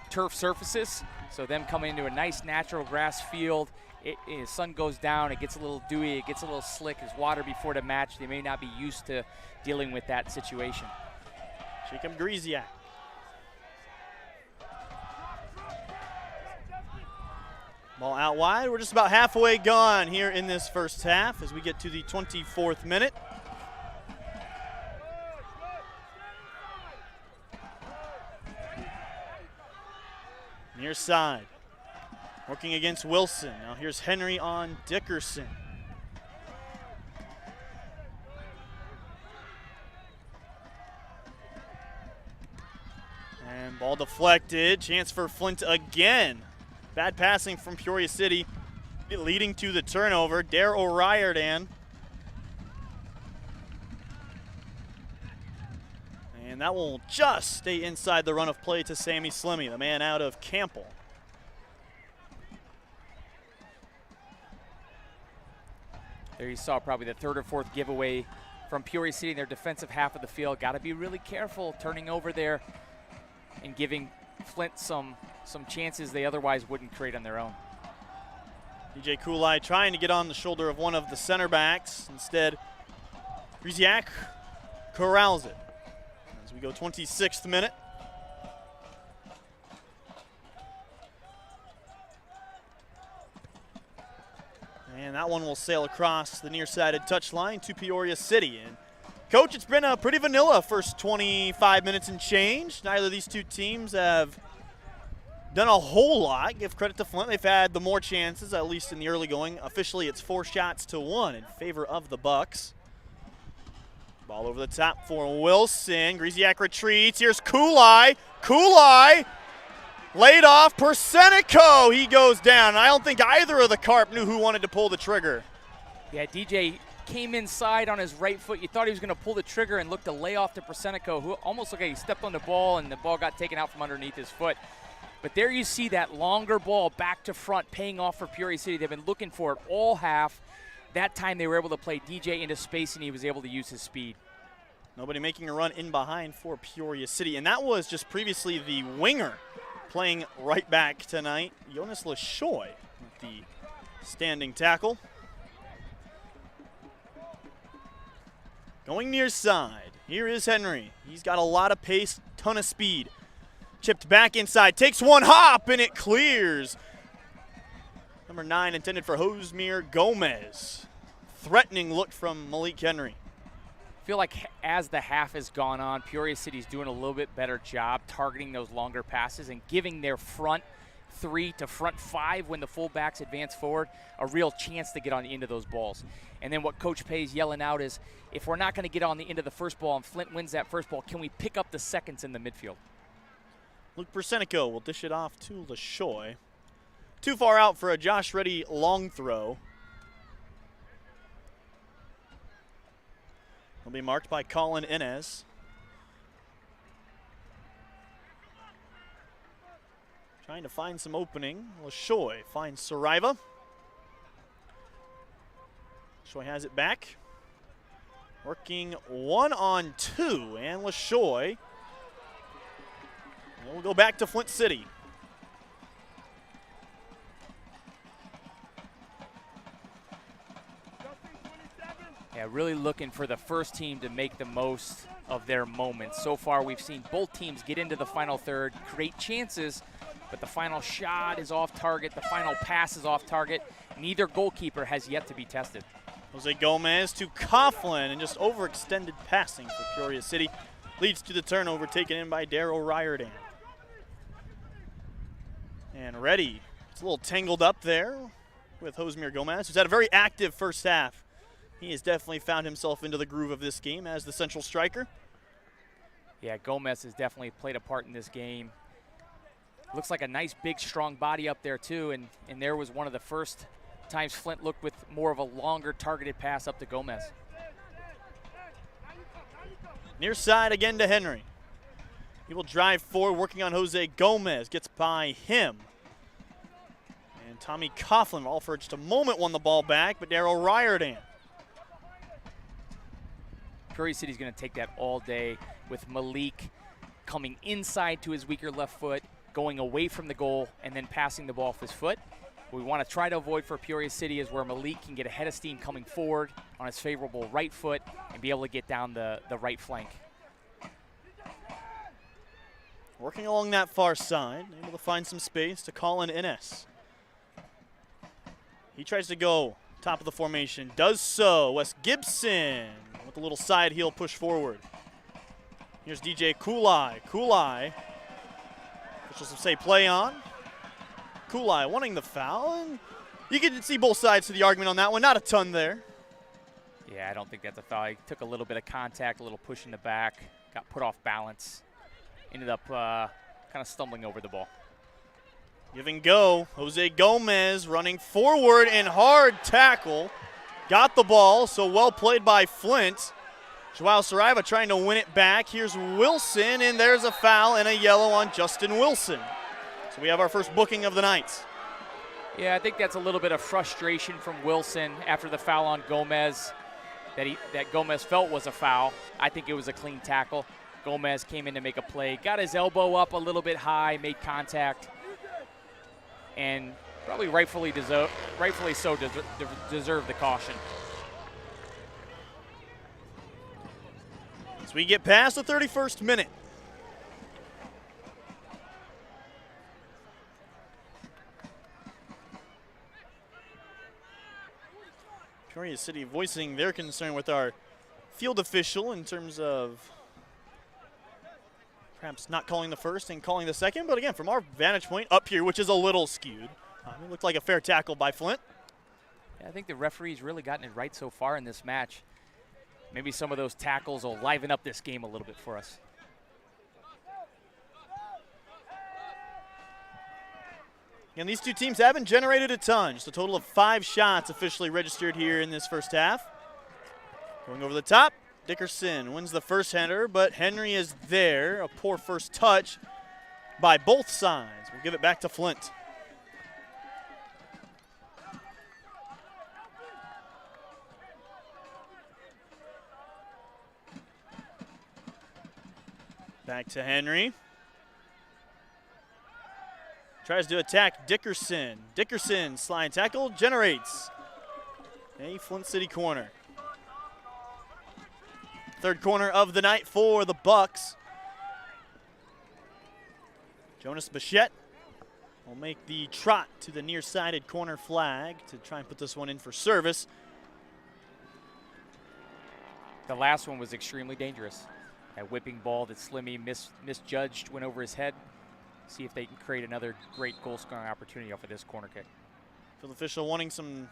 turf surfaces, so them coming into a nice natural grass field, the sun goes down, it gets a little dewy, it gets a little slick, there's water before the match. They may not be used to dealing with that situation. Jacob Griziak. Ball out wide. We're just about halfway gone here in this first half as we get to the 24th minute. Near side. Working against Wilson. Now here's Henry on Dickerson. And ball deflected. Chance for Flint again. Bad passing from Peoria City, leading to the turnover. Dare O'Riordan. And that will just stay inside the run of play to Sammy Slimmy, the man out of Campbell. There you saw probably the third or fourth giveaway from Peoria City in their defensive half of the field. Got to be really careful turning over there and giving Flint some chances they otherwise wouldn't create on their own. DJ Kulai trying to get on the shoulder of one of the center backs. Instead, Griziak corrals it. As we go 26th minute. And that one will sail across the near-sided touchline to Peoria City. And Coach, it's been a pretty vanilla first 25 minutes and change. Neither of these two teams have done a whole lot. Give credit to Flint. They've had the more chances, at least in the early going. Officially, it's 4-1 in favor of the Bucks. Ball over the top for Wilson. Griziak retreats. Here's Kulai. Kulai laid off. Persenico. He goes down. I don't think either of the Carp knew who wanted to pull the trigger. Yeah, DJ came inside on his right foot. You thought he was going to pull the trigger and look to lay off to Persenico, who almost looked like he stepped on the ball and the ball got taken out from underneath his foot. But there you see that longer ball back to front paying off for Peoria City. They've been looking for it all half. That time they were able to play DJ into space and he was able to use his speed. Nobody making a run in behind for Peoria City. And that was just previously the winger playing right back tonight. Jonas LaShoy with the standing tackle. Going near side, here is Henry. He's got a lot of pace, ton of speed. Chipped back inside, takes one hop, and it clears. Number 9 intended for Hosmer Gomez. Threatening look from Malik Henry. I feel like as the half has gone on, Peoria City's doing a little bit better job targeting those longer passes and giving their front 3 to front 5 when the fullbacks advance forward a real chance to get on the end of those balls. And then what Coach Pay's yelling out is, if we're not going to get on the end of the first ball and Flint wins that first ball, can we pick up the seconds in the midfield? Luke Persenico will dish it off to LaShoy. Too far out for a Josh Reddy long throw. Will be marked by Colin Inez. Trying to find some opening. LaShoy finds Saraiva. LaShoy has it back. Working 1-on-2, and LaShoy will go back to Flint City. Yeah, really looking for the first team to make the most of their moments. So far, we've seen both teams get into the final third, create chances, but the final shot is off target, the final pass is off target. Neither goalkeeper has yet to be tested. Jose Gomez to Coughlin, and just overextended passing for Peoria City leads to the turnover taken in by Daryl Riordan. And Reddy, it's a little tangled up there with Josmir Gomez, who's had a very active first half. He has definitely found himself into the groove of this game as the central striker. Yeah, Gomez has definitely played a part in this game. Looks like a nice, big, strong body up there, too, and there was one of the first times Flint looked with more of a longer targeted pass up to Gomez. Near side again to Henry. He will drive forward, working on Jose Gomez, gets by him. And Tommy Coughlin, all for just a moment, won the ball back, but Daryl Riordan. Peoria City's going to take that all day with Malik coming inside to his weaker left foot, going away from the goal, and then passing the ball off his foot. What we want to try to avoid for Peoria City is where Malik can get a head of steam coming forward on his favorable right foot and be able to get down the right flank. Working along that far side, able to find some space to Colin Innes. He tries to go top of the formation, does so. Wes Gibson with a little side heel push forward. Here's DJ Kulai. Kulai, officials will say play on. Kulai wanting the foul, and you can see both sides to the argument on that one. Not a ton there. Yeah, I don't think that's a foul. He took a little bit of contact, a little push in the back, got put off balance, ended up kind of stumbling over the ball. Give and go. Jose Gomez running forward and hard tackle. Got the ball, so well played by Flint. Joao Saraiva trying to win it back. Here's Wilson, and there's a foul and a yellow on Justin Wilson. So we have our first booking of the night. Yeah, I think that's a little bit of frustration from Wilson after the foul on Gomez that Gomez felt was a foul. I think it was a clean tackle. Gomez came in to make a play, got his elbow up a little bit high, made contact, and probably rightfully so deserved the caution. As we get past the 31st minute. Peoria City voicing their concern with our field official in terms of perhaps not calling the first and calling the second. But again, from our vantage point up here, which is a little skewed, it looked like a fair tackle by Flint. Yeah, I think the referee's really gotten it right so far in this match. Maybe some of those tackles will liven up this game a little bit for us. And these two teams haven't generated a ton. Just a total of 5 shots officially registered here in this first half. Going over the top, Dickerson wins the first header, but Henry is there. A poor first touch by both sides. We'll give it back to Flint. Back to Henry. Tries to attack Dickerson. Dickerson, slide tackle, generates a Flint City corner. Third corner of the night for the Bucks. Jonas Bichette will make the trot to the near-sided corner flag to try and put this one in for service. The last one was extremely dangerous. That whipping ball that Slimmy misjudged, went over his head. See if they can create another great goal-scoring opportunity off of this corner kick. Field official wanting some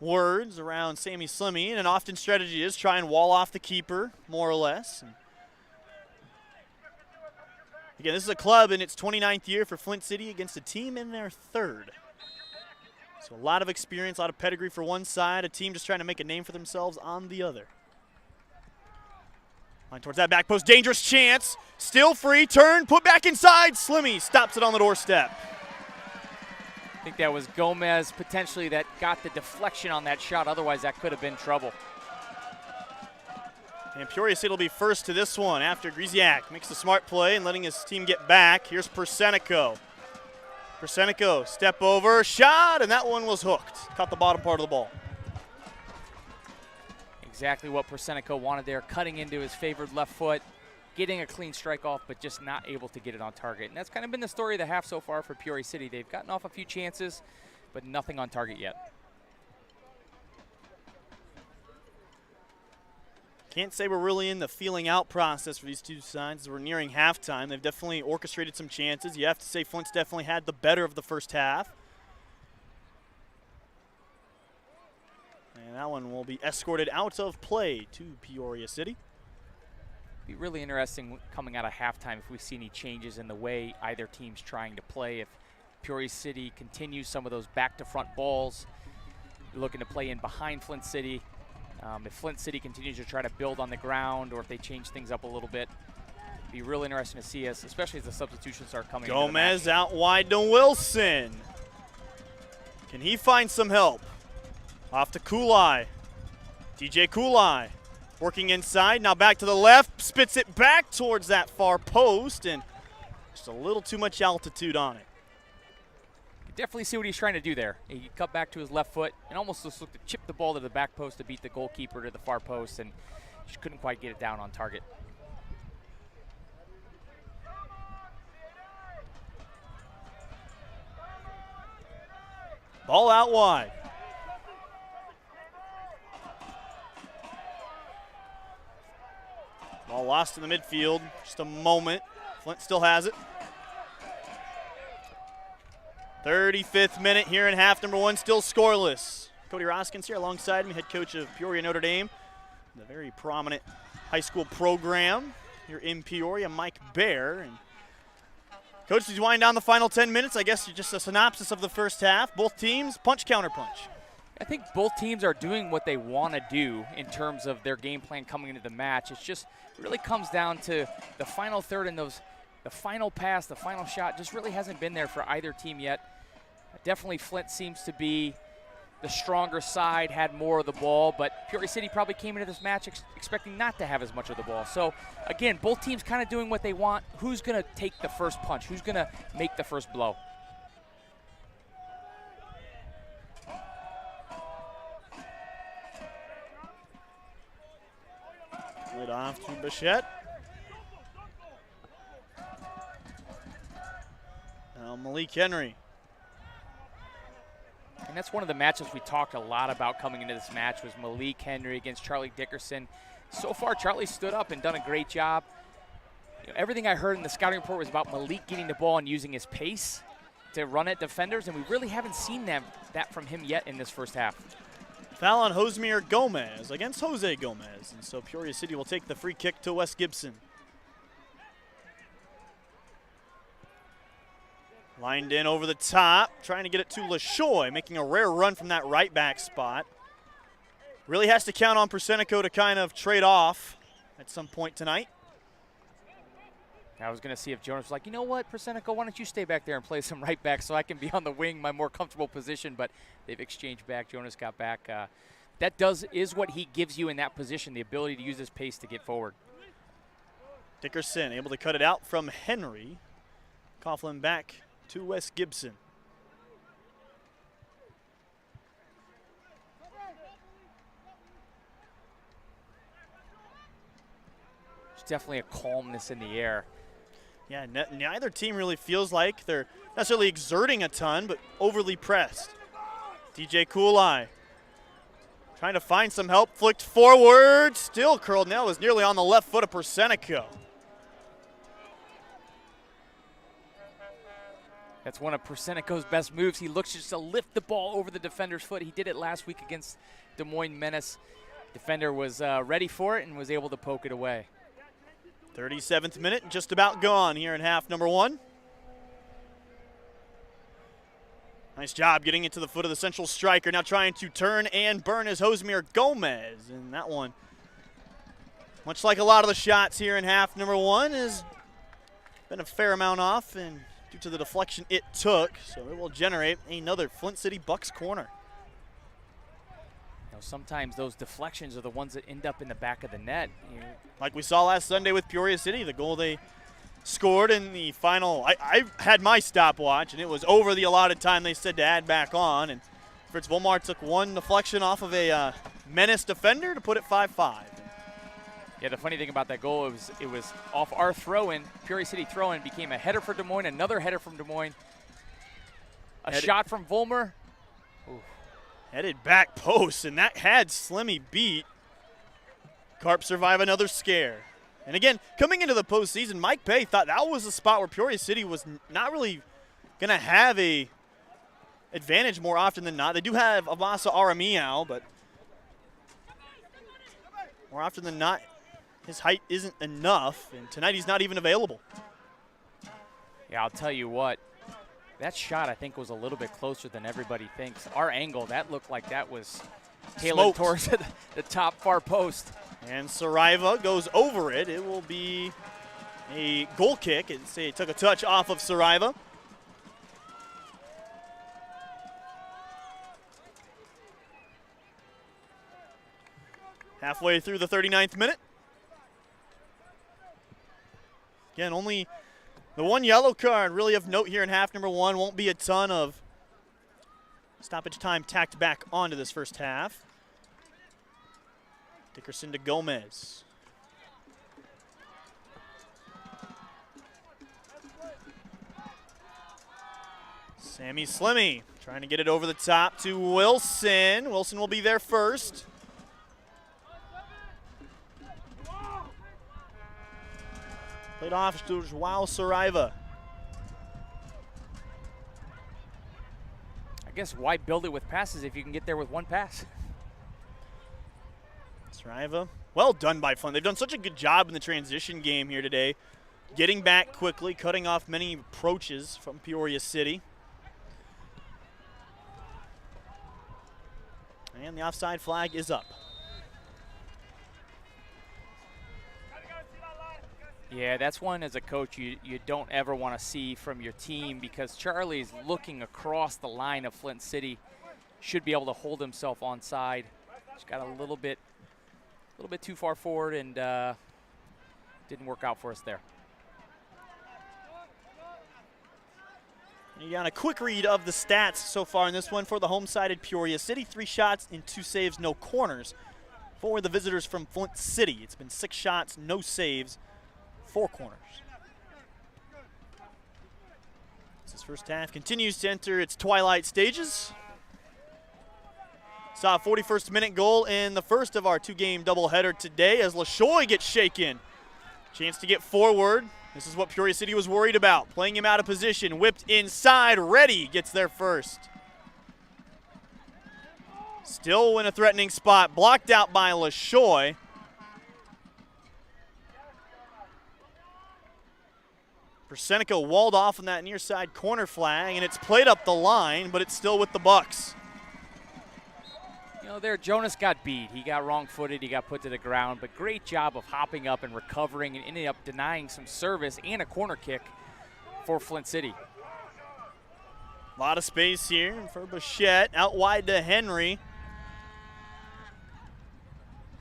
words around Sammy Slimmy, and an often strategy is try and wall off the keeper, more or less. And again, this is a club in its 29th year for Flint City against a team in their 3rd. So a lot of experience, a lot of pedigree for one side, a team just trying to make a name for themselves on the other. Line towards that back post, dangerous chance. Still free, turn, put back inside. Slimmy stops it on the doorstep. I think that was Gomez potentially that got the deflection on that shot. Otherwise, that could have been trouble. And Peoria City will be first to this one after Griziak makes the smart play and letting his team get back. Here's Persenico. Persenico, step over, shot, and that one was hooked. Caught the bottom part of the ball. Exactly what Persenico wanted there, cutting into his favored left foot, getting a clean strike off, but just not able to get it on target. And that's kind of been the story of the half so far for Peoria City. They've gotten off a few chances, but nothing on target yet. Can't say we're really in the feeling out process for these two sides. We're nearing halftime. They've definitely orchestrated some chances. You have to say Flint's definitely had the better of the first half. And that one will be escorted out of play to Peoria City. Be really interesting coming out of halftime if we see any changes in the way either team's trying to play. If Peoria City continues some of those back-to-front balls, looking to play in behind Flint City. If Flint City continues to try to build on the ground, or if they change things up a little bit, it'd be really interesting to see us, especially as the substitutions start coming. Gomez out wide to Wilson. Can he find some help? Off to Kulai. DJ Kulai working inside, now back to the left, spits it back towards that far post, and just a little too much altitude on it. Definitely see what he's trying to do there. He cut back to his left foot and almost just looked to chip the ball to the back post to beat the goalkeeper to the far post, and just couldn't quite get it down on target. Ball out wide. Ball lost in the midfield. Just a moment. Flint still has it. 35th minute here in half number one, still scoreless. Cody Roskins here alongside me, head coach of Peoria Notre Dame, the very prominent high school program here in Peoria, Mike Baer. And Coach, as you wind down the final 10 minutes, I guess just a synopsis of the first half. Both teams, punch, counter punch. I think both teams are doing what they want to do in terms of their game plan coming into the match. It's just really comes down to the final third and the final pass, the final shot just really hasn't been there for either team yet. Definitely Flint seems to be the stronger side, had more of the ball, but Peoria City probably came into this match expecting not to have as much of the ball. So again, both teams kind of doing what they want. Who's going to take the first punch? Who's going to make the first blow? Slid off to Bichette. Now Malik Henry. And that's one of the matches we talked a lot about coming into this match was Malik Henry against Charlie Dickerson. So far, Charlie stood up and done a great job. You know, everything I heard in the scouting report was about Malik getting the ball and using his pace to run at defenders, and we really haven't seen that from him yet in this first half. Foul on Josmir Gomez against Jose Gomez. And so Peoria City will take the free kick to Wes Gibson. Lined in over the top, trying to get it to LaShoy, making a rare run from that right back spot. Really has to count on Persenico to kind of trade off at some point tonight. I was going to see if Jonas was like, you know what, Persenico, why don't you stay back there and play some right back so I can be on the wing, my more comfortable position, but they've exchanged back. Jonas got back. That is what he gives you in that position, the ability to use his pace to get forward. Dickerson able to cut it out from Henry. Coughlin back to Wes Gibson. There's definitely a calmness in the air. Yeah, neither team really feels like they're necessarily exerting a ton, but overly pressed. DJ Kulai trying to find some help, flicked forward, still curled. Now was nearly on the left foot of Persenico. That's one of Persenico's best moves. He looks just to lift the ball over the defender's foot. He did it last week against Des Moines Menace. Defender was ready for it and was able to poke it away. 37th minute, just about gone here in half number one. Nice job getting it to the foot of the central striker. Now trying to turn and burn is Josmir Gomez. And that one, much like a lot of the shots here in half number one, has been a fair amount off and due to the deflection it took. So it will generate another Flint City Bucks corner. You know, sometimes those deflections are the ones that end up in the back of the net. You know, like we saw last Sunday with Peoria City, the goal they scored in the final. I had my stopwatch, and it was over the allotted time they said to add back on. And Fritz Volmar took one deflection off of a Menace defender to put it 5-5. Yeah, the funny thing about that goal, it was off our throw-in. Peoria City throw-in became a header for Des Moines, another header from Des Moines. A shot from Volmer. Ooh. Headed back post, and that had Slimmy beat. Carp survive another scare. And again, coming into the postseason, Mike Pay thought that was a spot where Peoria City was not really going to have a advantage more often than not. They do have Amasa Aramiao, but more often than not, his height isn't enough, and tonight he's not even available. Yeah, I'll tell you what, that shot I think was a little bit closer than everybody thinks. Our angle, that looked like that was tailored towards the top far post. And Saraiva goes over it. It will be a goal kick. It took a touch off of Saraiva. Halfway through the 39th minute. Again, only the one yellow card really of note here in half number one. Won't be a ton of stoppage time tacked back onto this first half. Dickerson to Gomez. Sammy Slimmy trying to get it over the top to Wilson. Wilson will be there first. Played off to Joao Saraiva. I guess why build it with passes if you can get there with one pass? Saraiva, well done by Flint. They've done such a good job in the transition game here today. Getting back quickly, cutting off many approaches from Peoria City. And the offside flag is up. Yeah, that's one as a coach you don't ever want to see from your team, because Charlie's looking across the line of Flint City. Should be able to hold himself onside. Just got a little bit too far forward and didn't work out for us there. You got a quick read of the stats so far in this one for the home-sided Peoria City. 3 shots and 2 saves, no corners. For the visitors from Flint City, it's been 6 shots, no saves, 4 corners. This first half continues to enter its twilight stages. Saw a 41st minute goal in the first of our 2-game doubleheader today as LaShoy gets shaken. Chance to get forward. This is what Peoria City was worried about. Playing him out of position, whipped inside. Reddy gets there first. Still in a threatening spot, blocked out by LaShoy. Persenica walled off on that near side corner flag, and it's played up the line, but it's still with the Bucks. You know, there Jonas got beat. He got wrong-footed. He got put to the ground, but great job of hopping up and recovering and ended up denying some service and a corner kick for Flint City. A lot of space here for Bichette. Out wide to Henry.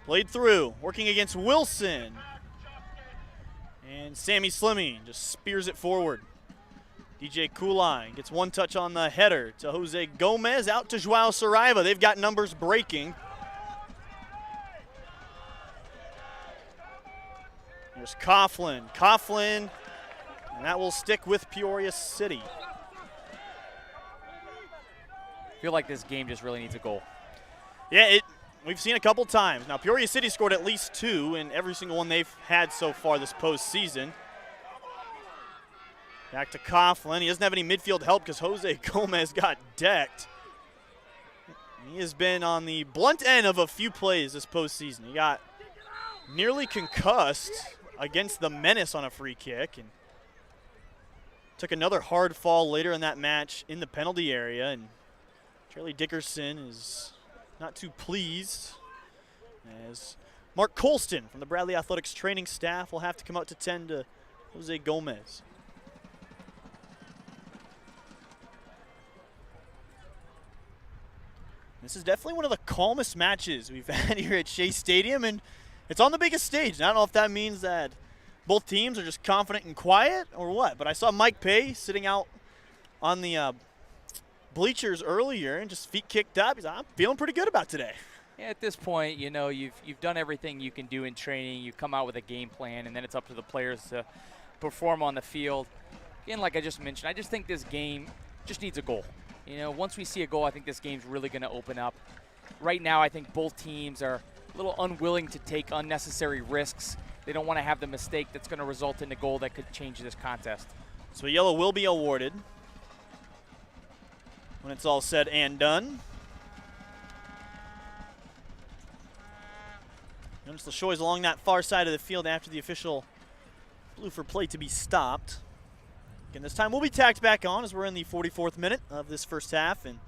Played through, working against Wilson. And Sammy Slimmy just spears it forward. DJ Kulai gets one touch on the header to Jose Gomez, out to Joao Saraiva. They've got numbers breaking. There's Coughlin, and that will stick with Peoria City. I feel like this game just really needs a goal. Yeah, we've seen a couple times. Now, Peoria City scored at least 2 in every single one they've had so far this postseason. Back to Coughlin. He doesn't have any midfield help because Jose Gomez got decked. He has been on the blunt end of a few plays this postseason. He got nearly concussed against the Menace on a free kick and took another hard fall later in that match in the penalty area. And Charlie Dickerson is not too pleased as Mark Colston from the Bradley Athletics training staff will have to come out to tend to Jose Gomez. This is definitely one of the calmest matches we've had here at Shea Stadium, and it's on the biggest stage. And I don't know if that means that both teams are just confident and quiet or what, but I saw Mike Pay sitting out on the bleachers earlier and just feet kicked up. He's like, I'm feeling pretty good about today. Yeah, at this point, you know, you've done everything you can do in training. You come out with a game plan, and then it's up to the players to perform on the field. Again, like I just mentioned, I just think this game just needs a goal. You know, once we see a goal, I think this game's really going to open up. Right now, I think both teams are a little unwilling to take unnecessary risks. They don't want to have the mistake that's going to result in a goal that could change this contest. So a yellow will be awarded when it's all said and done. Notice LaShoy's along that far side of the field after the official blew for play to be stopped. Again, this time we'll be tacked back on as we're in the 44th minute of this first half, and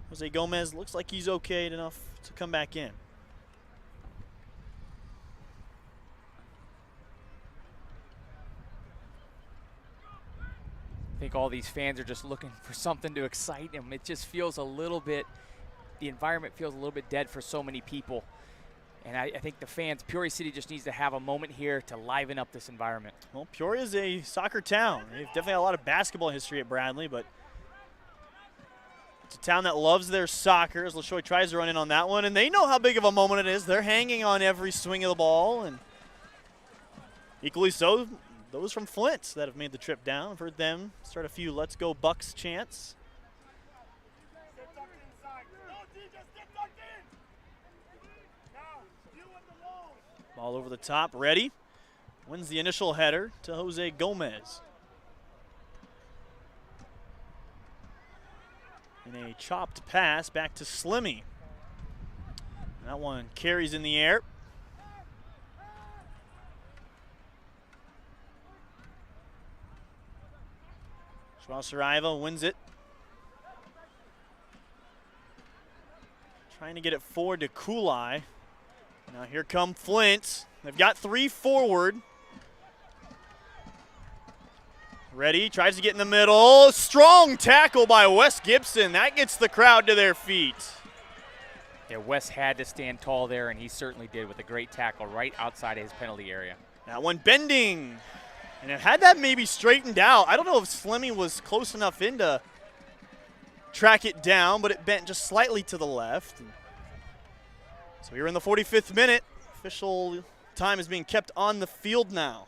Jose Gomez looks like he's okay enough to come back in. I think all these fans are just looking for something to excite them. It just feels a little bit, the environment feels a little bit dead for so many people. And I think the fans, Peoria City just needs to have a moment here to liven up this environment. Well, Peoria is a soccer town. They've definitely had a lot of basketball history at Bradley, but it's a town that loves their soccer as LaShoy tries to run in on that one, and they know how big of a moment it is. They're hanging on every swing of the ball, and equally so, those from Flint that have made the trip down. I've heard them start a few Let's Go Bucks chants. Ball over the top, ready. Wins the initial header to Jose Gomez. And a chopped pass back to Slimmy. That one carries in the air. Saraiva wins it. Trying to get it forward to Kulai. Now here come Flint. They've got three forward. Ready, tries to get in the middle. Strong tackle by Wes Gibson. That gets the crowd to their feet. Yeah, Wes had to stand tall there, and he certainly did with a great tackle right outside of his penalty area. That one bending. And it had that maybe straightened out. I don't know if Slimmy was close enough in to track it down, but it bent just slightly to the left. So we're in the 45th minute. Official time is being kept on the field now.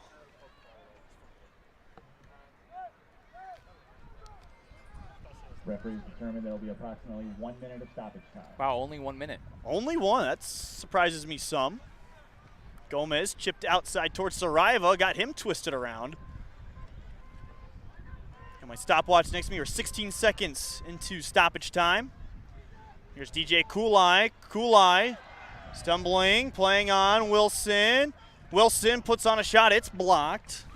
Referees determine there will be approximately 1 minute of stoppage time. Wow, only 1 minute. Only one. That surprises me some. Gomez chipped outside towards Saraiva, got him twisted around. And my stopwatch next to me are 16 seconds into stoppage time. Here's DJ Kulai. Kulai stumbling, playing on Wilson. Wilson puts on a shot. It's blocked.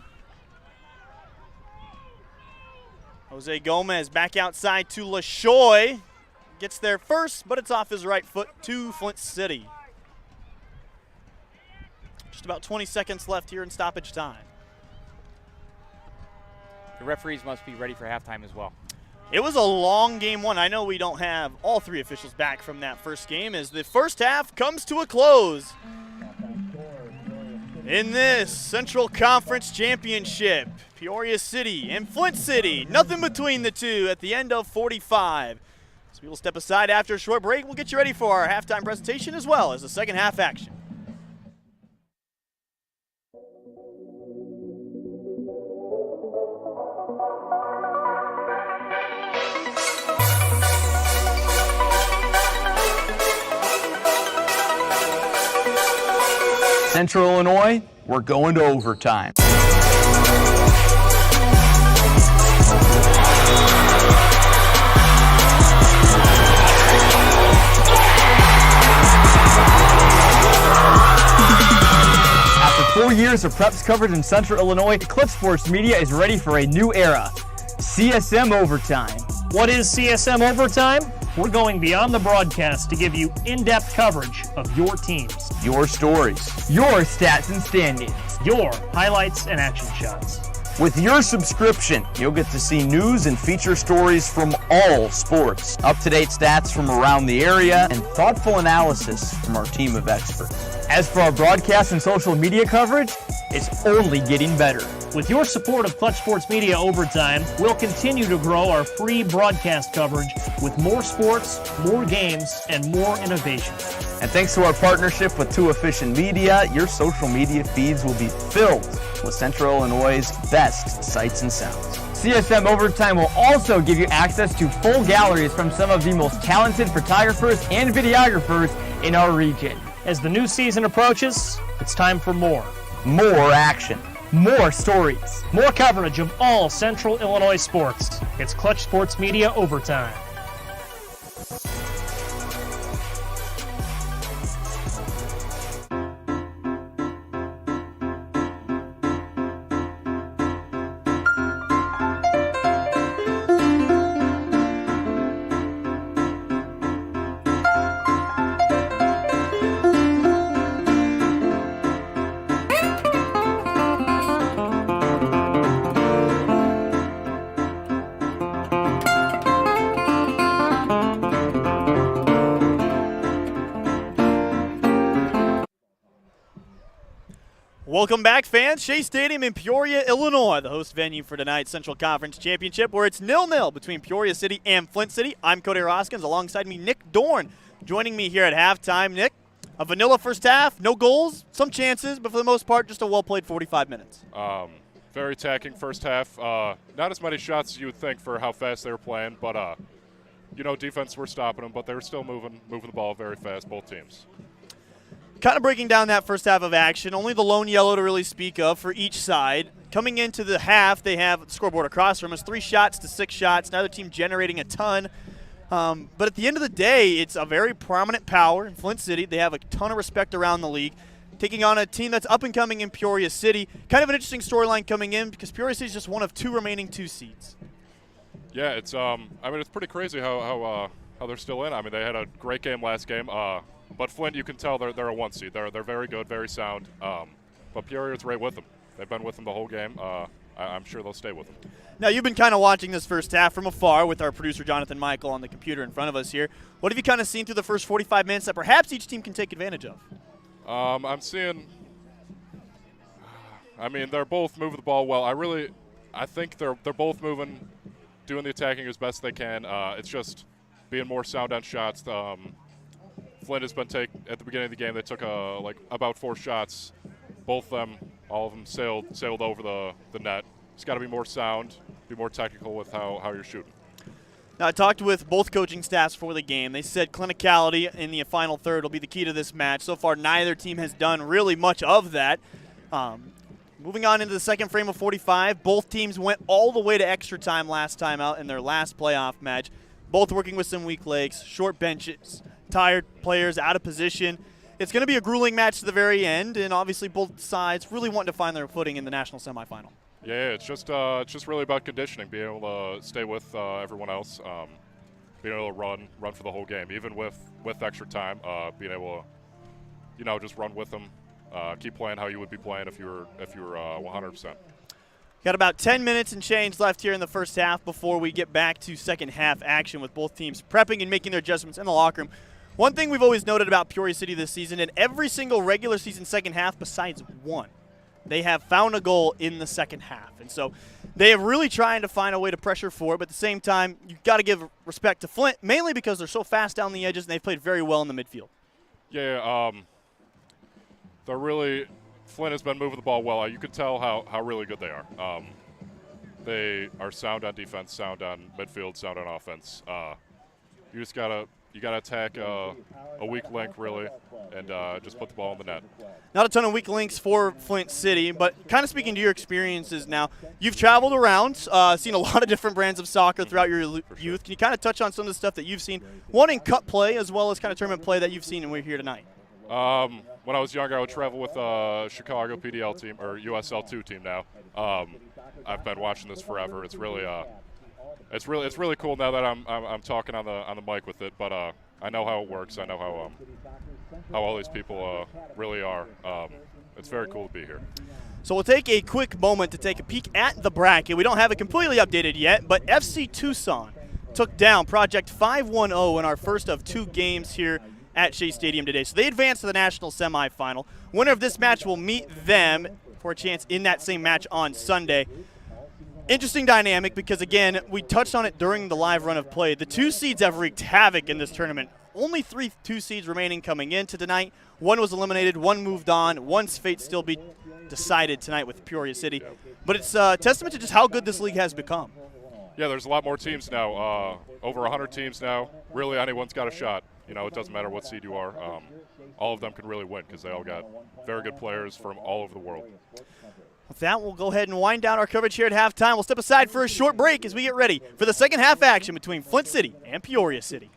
Jose Gomez back outside to LaShoy. Gets there first, but it's off his right foot to Flint City. Just about 20 seconds left here in stoppage time. The referees must be ready for halftime as well. It was a long game one. I know we don't have all three officials back from that first game as the first half comes to a close. In this Central Conference Championship, Peoria City and Flint City, nothing between the two at the end of 45. So we will step aside after a short break. We'll get you ready for our halftime presentation as well as the second half action. Central Illinois, we're going to overtime. After 4 years of preps coverage in Central Illinois, Clip Sports Media is ready for a new era. CSM Overtime. What is CSM Overtime? We're going beyond the broadcast to give you in-depth coverage of your teams, Your stories. Your stats and standings. your highlights and action shots. With your subscription, you'll get to see news and feature stories from all sports, up-to-date stats from around the area, and thoughtful analysis from our team of experts. As for our broadcast and social media coverage, it's only getting better. With your support of Clutch Sports Media Overtime, we'll continue to grow our free broadcast coverage with more sports, more games, and more innovation. And thanks to our partnership with Too Efficient Media, your social media feeds will be filled with Central Illinois' best sights and sounds. CSM Overtime will also give you access to full galleries from some of the most talented photographers and videographers in our region. As the new season approaches, it's time for more. More action. More stories. More coverage of all Central Illinois sports. It's Clutch Sports Media Overtime. Welcome back, fans. Shea Stadium in Peoria, Illinois, the host venue for tonight's Central Conference Championship, where it's 0-0 between Peoria City and Flint City. I'm Cody Roskins. Alongside me, Nick Dorn, joining me here at halftime. Nick, a vanilla first half, no goals, some chances, but for the most part, just a well-played 45 minutes. Very attacking first half. Not as many shots as you would think for how fast they were playing, but defense were stopping them, but they were still moving the ball very fast, both teams. Kind of breaking down that first half of action, only the lone yellow to really speak of for each side. Coming into the half, they have the scoreboard across from us, 3 shots to 6 shots, neither team generating a ton. But at the end of the day, it's a very prominent power in Flint City. They have a ton of respect around the league, taking on a team that's up and coming in Peoria City. Kind of an interesting storyline coming in because Peoria City is just one of 2 remaining 2 seeds. Yeah, it's it's pretty crazy how they're still in. I mean, they had a great game last game. But Flint, you can tell they're a 1 seed. They're very good, very sound. But Peoria's right with them. They've been with them the whole game. I'm sure they'll stay with them. Now, you've been kind of watching this first half from afar with our producer Jonathan Michael on the computer in front of us here. What have you kind of seen through the first 45 minutes that perhaps each team can take advantage of? I'm seeing. They're both moving the ball well. I think they're both moving, doing the attacking as best they can. It's just being more sound on shots. Flint has been at the beginning of the game. They took about 4 shots. All of them sailed over the net. It's got to be more sound, be more technical with how you're shooting. Now, I talked with both coaching staffs for the game. They said clinicality in the final third will be the key to this match. So far, neither team has done really much of that. Moving on into the second frame of 45, both teams went all the way to extra time last time out in their last playoff match. Both working with some weak legs, short benches, tired players out of position. It's going to be a grueling match to the very end, and obviously both sides really wanting to find their footing in the national semifinal. Yeah, it's just really about conditioning, being able to stay with everyone else, being able to run for the whole game, even with extra time, being able to just run with them, keep playing how you would be playing if you were 100%. Got about 10 minutes and change left here in the first half before we get back to second half action with both teams prepping and making their adjustments in the locker room. One thing we've always noted about Peoria City this season, in every single regular season second half besides one, they have found a goal in the second half. And so they are really trying to find a way to pressure forward, but at the same time, you've got to give respect to Flint, mainly because they're so fast down the edges and they've played very well in the midfield. Yeah, Flint has been moving the ball well. You can tell how really good they are. They are sound on defense, sound on midfield, sound on offense. You gotta attack a weak link really, and just put the ball in the net. Not a ton of weak links for Flint City, but kind of speaking to your experiences now, you've traveled around, seen a lot of different brands of soccer throughout your youth. Can you kind of touch on some of the stuff that you've seen, one in cup play as well as kind of tournament play that you've seen and we're here tonight? When I was younger, I would travel with Chicago PDL team, or USL 2 team now. I've been watching this forever. It's really cool now that I'm talking on the mic with it. But I know how it works. I know how all these people really are. It's very cool to be here. So we'll take a quick moment to take a peek at the bracket. We don't have it completely updated yet, but FC Tucson took down Project 510 in our first of 2 games here at Shea Stadium today. So they advance to the national semifinal. Winner of this match will meet them for a chance in that same match on Sunday. Interesting dynamic because, again, we touched on it during the live run of play. The 2 seeds have wreaked havoc in this tournament. Only 3 2 seeds remaining coming into tonight. 1 was eliminated, 1 moved on, 1's fate still be decided tonight with Peoria City. But it's a testament to just how good this league has become. Yeah, there's a lot more teams now. Over 100 teams now. Really, anyone's got a shot. it doesn't matter what seed you are. All of them can really win because they all got very good players from all over the world. With that, we'll go ahead and wind down our coverage here at halftime. We'll step aside for a short break as we get ready for the second half action between Flint City and Peoria City.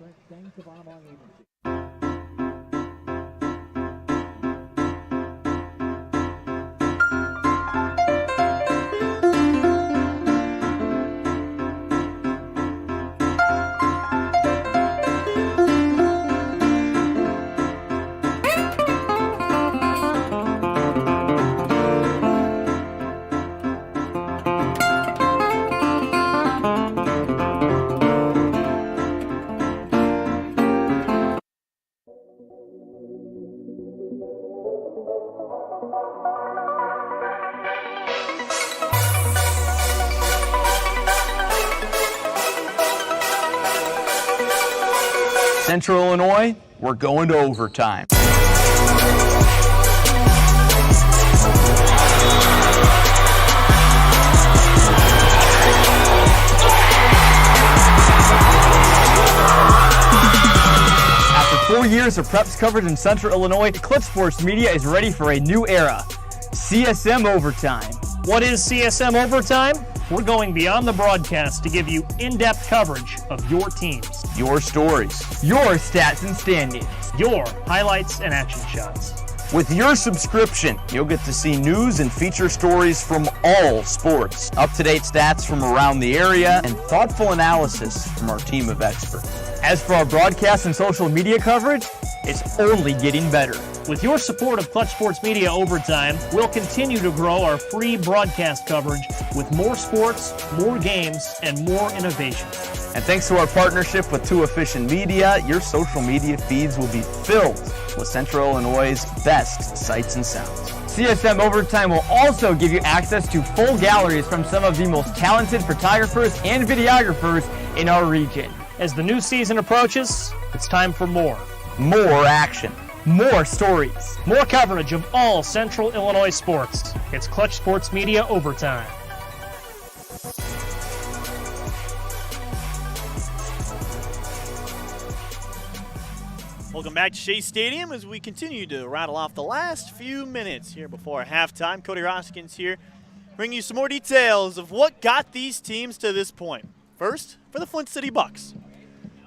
Central Illinois, we're going to overtime. After 4 years of preps coverage in Central Illinois, Clutch Sports Media is ready for a new era. CSM Overtime. What is CSM Overtime? We're going beyond the broadcast to give you in-depth coverage of your teams, Your stories, your stats and standings. your highlights and action shots. With your subscription, you'll get to see news and feature stories from all sports, up-to-date stats from around the area, and thoughtful analysis from our team of experts. As for our broadcast and social media coverage, it's only getting better. With your support of Clutch Sports Media Overtime, we'll continue to grow our free broadcast coverage with more sports, more games, and more innovation. And thanks to our partnership with Too Efficient Media, your social media feeds will be filled with Central Illinois' best sights and sounds. CSM Overtime will also give you access to full galleries from some of the most talented photographers and videographers in our region. As the new season approaches, it's time for more. More action, more stories. More coverage of all Central Illinois sports. It's Clutch Sports Media Overtime. Welcome back to Shea Stadium as we continue to rattle off the last few minutes here before halftime. Cody Roskins here, bringing you some more details of what got these teams to this point. First, for the Flint City Bucks.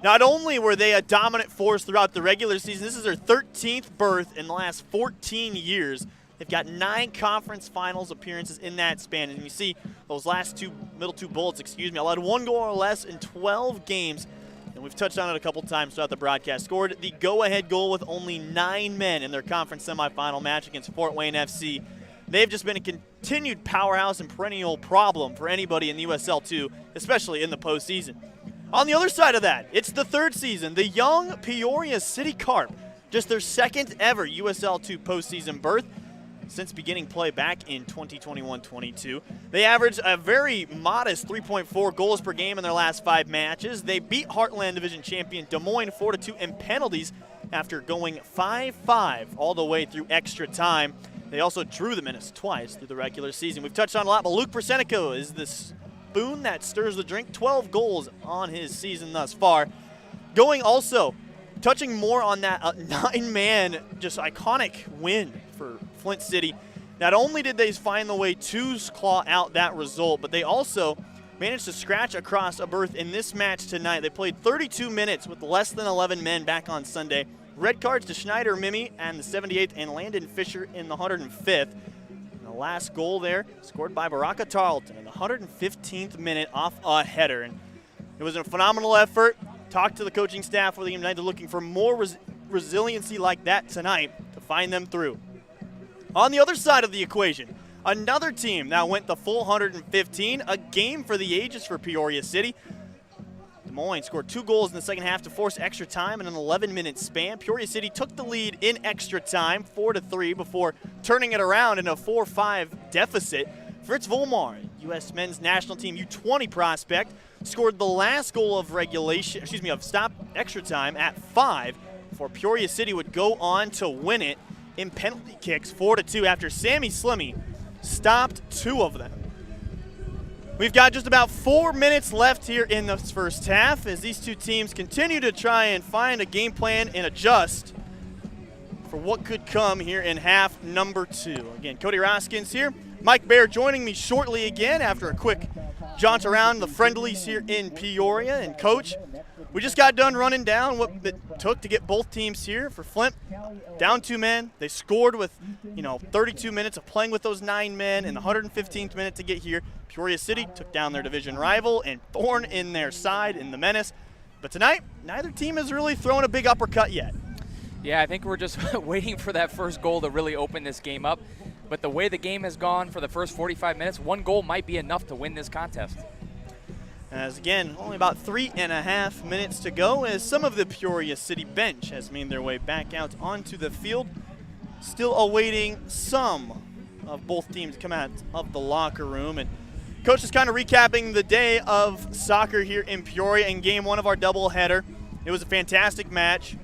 Not only were they a dominant force throughout the regular season, this is their 13th berth in the last 14 years. They've got 9 conference finals appearances in that span. And you see those last middle two bullets, allowed 1 goal or less in 12 games. And we've touched on it a couple times throughout the broadcast. Scored the go-ahead goal with only 9 men in their conference semifinal match against Fort Wayne FC. They've just been a continued powerhouse and perennial problem for anybody in the USL 2, especially in the postseason. On the other side of that, it's the third season. The young Peoria City Carp, just their second ever USL 2 postseason berth since beginning play back in 2021-22. They averaged a very modest 3.4 goals per game in their last 5 matches. They beat Heartland Division champion Des Moines 4-2 in penalties after going 5-5 all the way through extra time. They also drew the Menace twice through the regular season. We've touched on a lot, but Luke Persenico is the spoon that stirs the drink. 12 goals on his season thus far. Touching more on that 9-man just iconic win for Flint City. Not only did they find the way to claw out that result, but they also managed to scratch across a berth in this match tonight. They played 32 minutes with less than 11 men back on Sunday. Red cards to Schneider Mimi and the 78th and Landon Fisher in the 105th. And the last goal there scored by Baraka Tarleton in the 115th minute off a header. And it was a phenomenal effort. Talked to the coaching staff for the game tonight. They're looking for more resiliency like that tonight to find them through. On the other side of the equation, another team that went the full 115, a game for the ages for Peoria City. Des Moines scored 2 goals in the second half to force extra time in an 11-minute span. Peoria City took the lead in extra time, 4-3, before turning it around in a 4-5 deficit. Fritz Volmar, U.S. men's national team U20 prospect, scored the last goal of stop extra time at 5 before Peoria City would go on to win it in penalty kicks 4-2 after Sammy Slimmy stopped 2 of them. We've got just about 4 minutes left here in the first half as these two teams continue to try and find a game plan and adjust for what could come here in half number 2. Again, Cody Roskins here. Mike Baer joining me shortly again after a quick jaunt around the friendlies here in Peoria. And Coach, we just got done running down what it took to get both teams here. For Flint, down 2 men. They scored with, 32 minutes of playing with those 9 men, and the 115th minute to get here. Peoria City took down their division rival and thorn in their side in the Menace. But tonight, neither team has really thrown a big uppercut yet. Yeah, I think we're just waiting for that first goal to really open this game up. But the way the game has gone for the first 45 minutes, 1 goal might be enough to win this contest. As again, only about 3.5 minutes to go as some of the Peoria City bench has made their way back out onto the field. Still awaiting some of both teams to come out of the locker room. And Coach is kind of recapping the day of soccer here in Peoria in game 1 of our doubleheader. It was a fantastic match.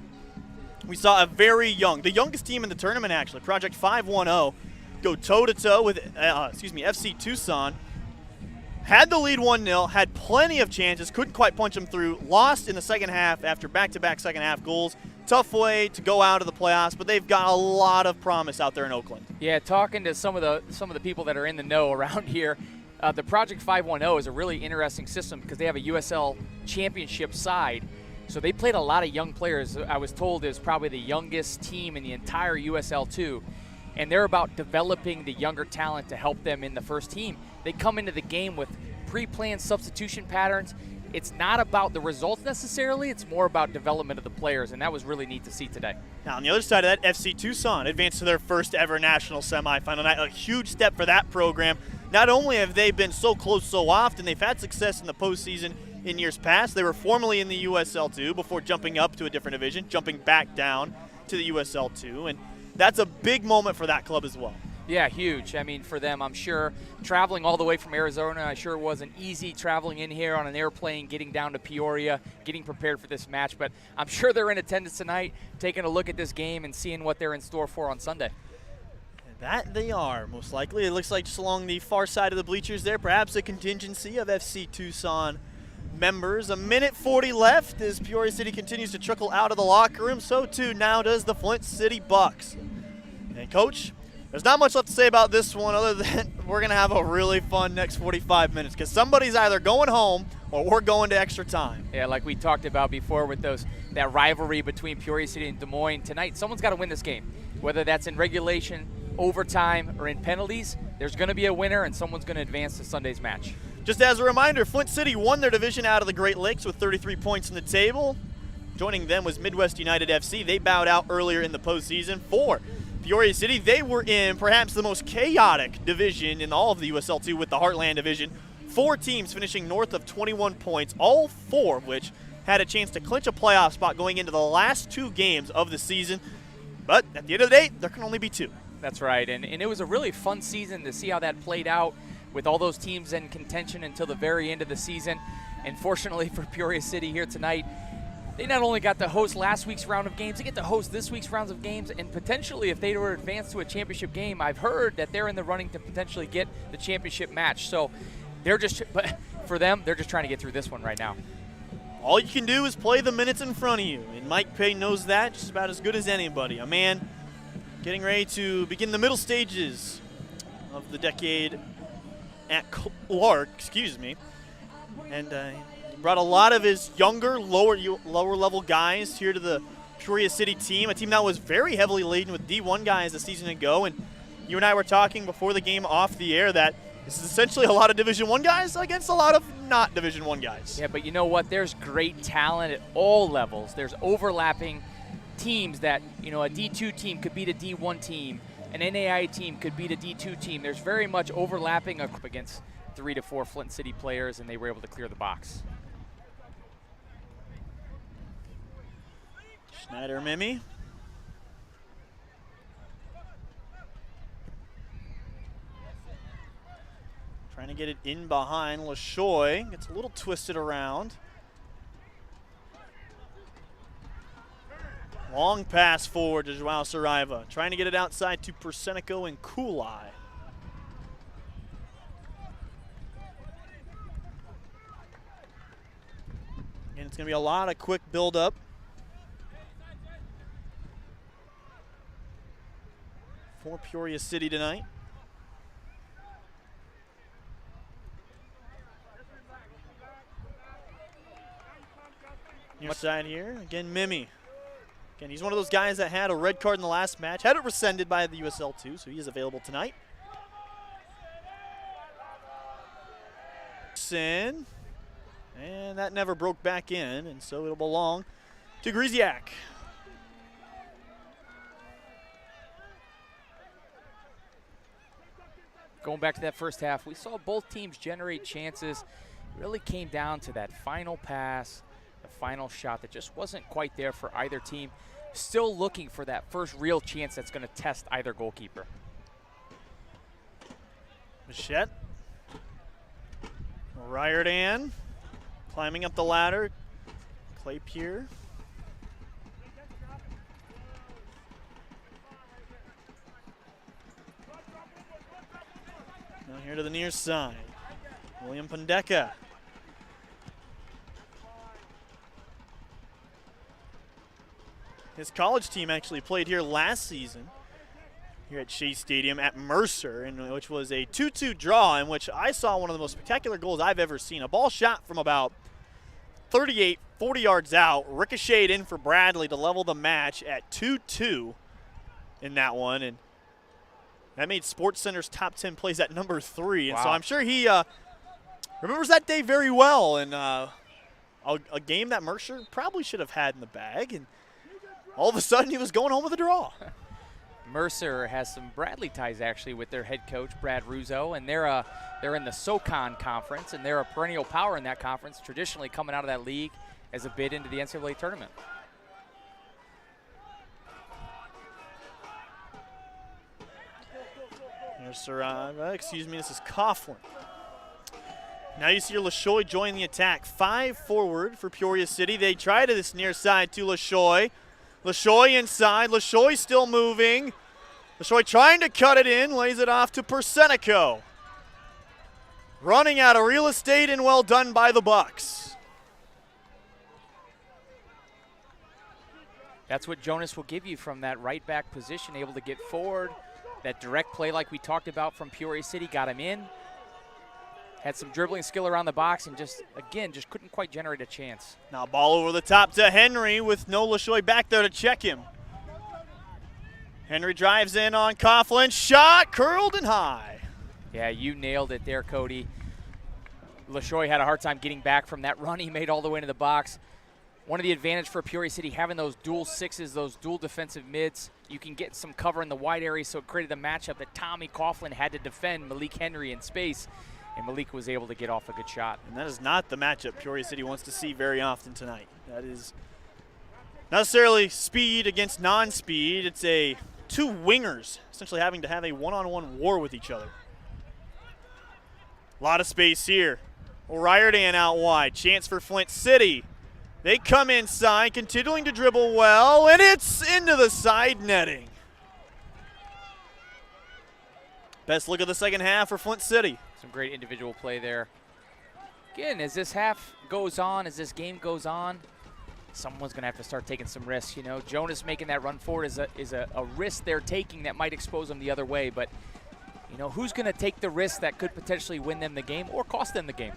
We saw a very young, the youngest team in the tournament actually, Project 510, go toe-to-toe with FC Tucson. Had the lead 1-0, had plenty of chances, couldn't quite punch them through, lost in the second half after back-to-back second-half goals. Tough way to go out of the playoffs, but they've got a lot of promise out there in Oakland. Yeah, talking to some of the people that are in the know around here, the Project 510 is a really interesting system because they have a USL championship side. So they played a lot of young players. I was told it was probably the youngest team in the entire USL too. And they're about developing the younger talent to help them in the first team. They come into the game with pre-planned substitution patterns. It's not about the results necessarily, it's more about development of the players, and that was really neat to see today. Now on the other side of that, FC Tucson advanced to their first ever national semifinal night. A huge step for that program. Not only have they been so close so often, they've had success in the postseason in years past. They were formerly in the USL 2 before jumping up to a different division, jumping back down to the USL 2, and that's a big moment for that club as well. Yeah, huge. I mean, for them, I'm sure traveling all the way from Arizona, I'm sure it wasn't easy traveling in here on an airplane, getting down to Peoria, getting prepared for this match, but I'm sure they're in attendance tonight, taking a look at this game and seeing what they're in store for on Sunday. That they are, most likely. It looks like just along the far side of the bleachers there, perhaps a contingency of FC Tucson members. A minute 40 left as Peoria City continues to trickle out of the locker room. So too now does the Flint City Bucks. And Coach, there's not much left to say about this one other than we're going to have a really fun next 45 minutes because somebody's either going home or we're going to extra time. Yeah, like we talked about before with that rivalry between Peoria City and Des Moines. Tonight, someone's got to win this game. Whether that's in regulation, overtime, or in penalties, there's going to be a winner and someone's going to advance to Sunday's match. Just as a reminder, Flint City won their division out of the Great Lakes with 33 points in the table. Joining them was Midwest United FC. They bowed out earlier in the postseason. For Peoria City, they were in perhaps the most chaotic division in all of the USL 2 with the Heartland Division. 4 teams finishing north of 21 points, all 4 of which had a chance to clinch a playoff spot going into the last 2 games of the season. But at the end of the day, there can only be 2. That's right, and it was a really fun season to see how that played out with all those teams in contention until the very end of the season. And fortunately for Peoria City here tonight, they not only got to host last week's round of games, they get to host this week's rounds of games, and potentially if they were advanced to a championship game, I've heard that they're in the running to potentially get the championship match. So but for them, they're just trying to get through this one right now. All you can do is play the minutes in front of you, and Mike Pay knows that just about as good as anybody. A man getting ready to begin the middle stages of the decade at Clark, and brought a lot of his younger, lower level guys here to the Peoria City team, a team that was very heavily laden with D1 guys a season ago. And you and I were talking before the game off the air that this is essentially a lot of Division I guys against a lot of not Division I guys. Yeah, but you know what? There's great talent at all levels. There's overlapping teams that, a D2 team could beat a D1 team. An NAI team could beat a D2 team. There's very much overlapping against 3 to 4 Flint City players, and they were able to clear the box. Schneider Mimi. Trying to get it in behind. LaShoy gets a little twisted around. Long pass forward to Joao Saraiva. Trying to get it outside to Persenico and Kulai. And it's going to be a lot of quick build-up. For Peoria City tonight. Near side here, again, Mimi. Again, he's one of those guys that had a red card in the last match, had it rescinded by the USL too, so he is available tonight. In, and that never broke back in, and so it'll belong to Griziak. Going back to that first half, we saw both teams generate chances. It really came down to that final pass, the final shot that just wasn't quite there for either team. Still looking for that first real chance that's going to test either goalkeeper. Machette. Riordan climbing up the ladder. Claypier. Now here to the near side. William Pandeka. His college team actually played here last season here at Shea Stadium at Mercer, which was a 2-2 draw in which I saw one of the most spectacular goals I've ever seen. A ball shot from about 38, 40 yards out, ricocheted in for Bradley to level the match at 2-2 in that one. And that made SportsCenter's top 10 plays at number 3. And so I'm sure he remembers that day very well. And a game that Mercer probably should have had in the bag. And all of a sudden, he was going home with a draw. Mercer has some Bradley ties, actually, with their head coach, Brad Russo, and they're in the SoCon conference, and they're a perennial power in that conference, traditionally coming out of that league as a bid into the NCAA tournament. Here's Saraiva, excuse me, this is Coughlin. Now you see LaShoy join the attack. 5 forward for Peoria City. They try to this near side to LaShoy. LaShoy inside. LaShoy still moving. LaShoy trying to cut it in. Lays it off to Persenico. Running out of real estate and well done by the Bucks. That's what Jonas will give you from that right back position, able to get forward. That direct play like we talked about from Peoria City got him in. Had some dribbling skill around the box and just couldn't quite generate a chance. Now ball over the top to Henry with no LaShoy back there to check him. Henry drives in on Coughlin. Shot curled and high. Yeah, you nailed it there, Cody. LaShoy had a hard time getting back from that run he made all the way into the box. One of the advantage for Peoria City, having those dual sixes, those dual defensive mids, you can get some cover in the wide area, so it created a matchup that Tommy Coughlin had to defend Malik Henry in space. And Malik was able to get off a good shot. And that is not the matchup Peoria City wants to see very often tonight. That is not necessarily speed against non-speed. It's two wingers essentially having to have a one-on-one war with each other. A lot of space here. Riordan out wide. Chance for Flint City. They come inside, continuing to dribble well, and it's into the side netting. Best look of the second half for Flint City. Some great individual play there. Again, as this half goes on, as this game goes on, someone's going to have to start taking some risks. You know, Jonas making that run forward is a risk they're taking that might expose them the other way. But, you know, who's going to take the risk that could potentially win them the game or cost them the game?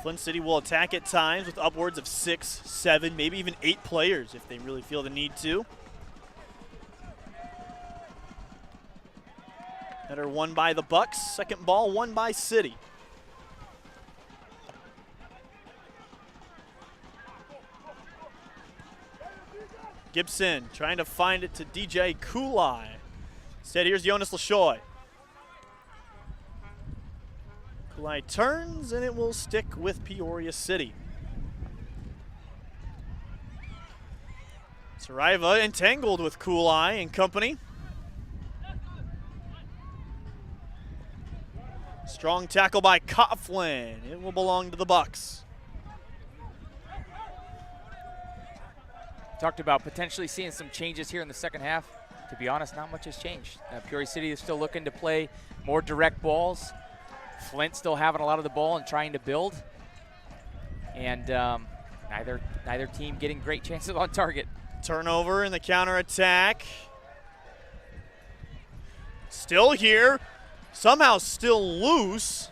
Flint City will attack at times with upwards of 6, 7, maybe even 8 players if they really feel the need to. Header won by the Bucks. Second ball won by City. Gibson trying to find it to DJ Kulai. Instead, here's Jonas LaShoy. Kulai turns, and it will stick with Peoria City. Saraiva entangled with Kulai and company. Strong tackle by Coughlin. It will belong to the Bucks. Talked about potentially seeing some changes here in the second half. To be honest, not much has changed. Peoria City is still looking to play more direct balls. Flint still having a lot of the ball and trying to build. And Neither team getting great chances on target. Turnover in the counterattack. Still here. Somehow still loose.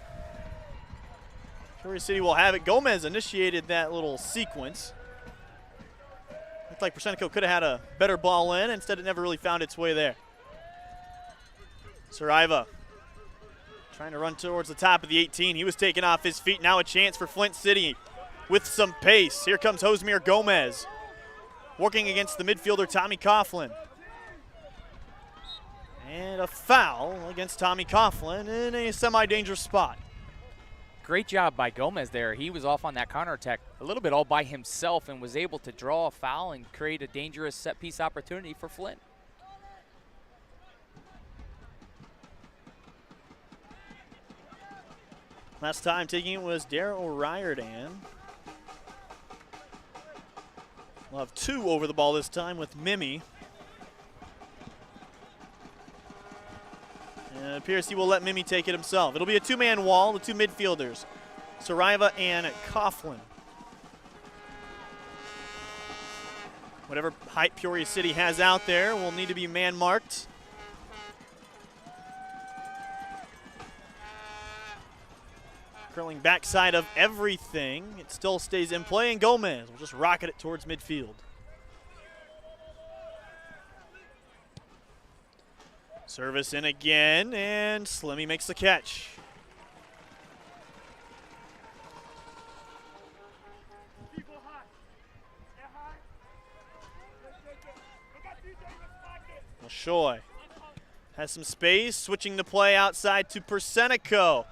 Peoria City will have it. Gomez initiated that little sequence. Looked like Persenico could have had a better ball in. Instead, it never really found its way there. Saraiva trying to run towards the top of the 18. He was taken off his feet. Now a chance for Flint City with some pace. Here comes Josmir Gomez working against the midfielder Tommy Coughlin. And a foul against Tommy Coughlin in a semi-dangerous spot. Great job by Gomez there. He was off on that counterattack a little bit all by himself and was able to draw a foul and create a dangerous set-piece opportunity for Flint. Last time taking it was Darryl Riordan. We'll have two over the ball this time with Mimi. And it appears he will let Mimi take it himself. It'll be a two-man wall, the two midfielders, Saraiva and Coughlin. Whatever height Peoria City has out there will need to be man-marked. Curling backside of everything. It still stays in play, and Gomez will just rocket it towards midfield. Service in again, and Slimmy makes the catch. Shea has some space, switching the play outside to Persenico.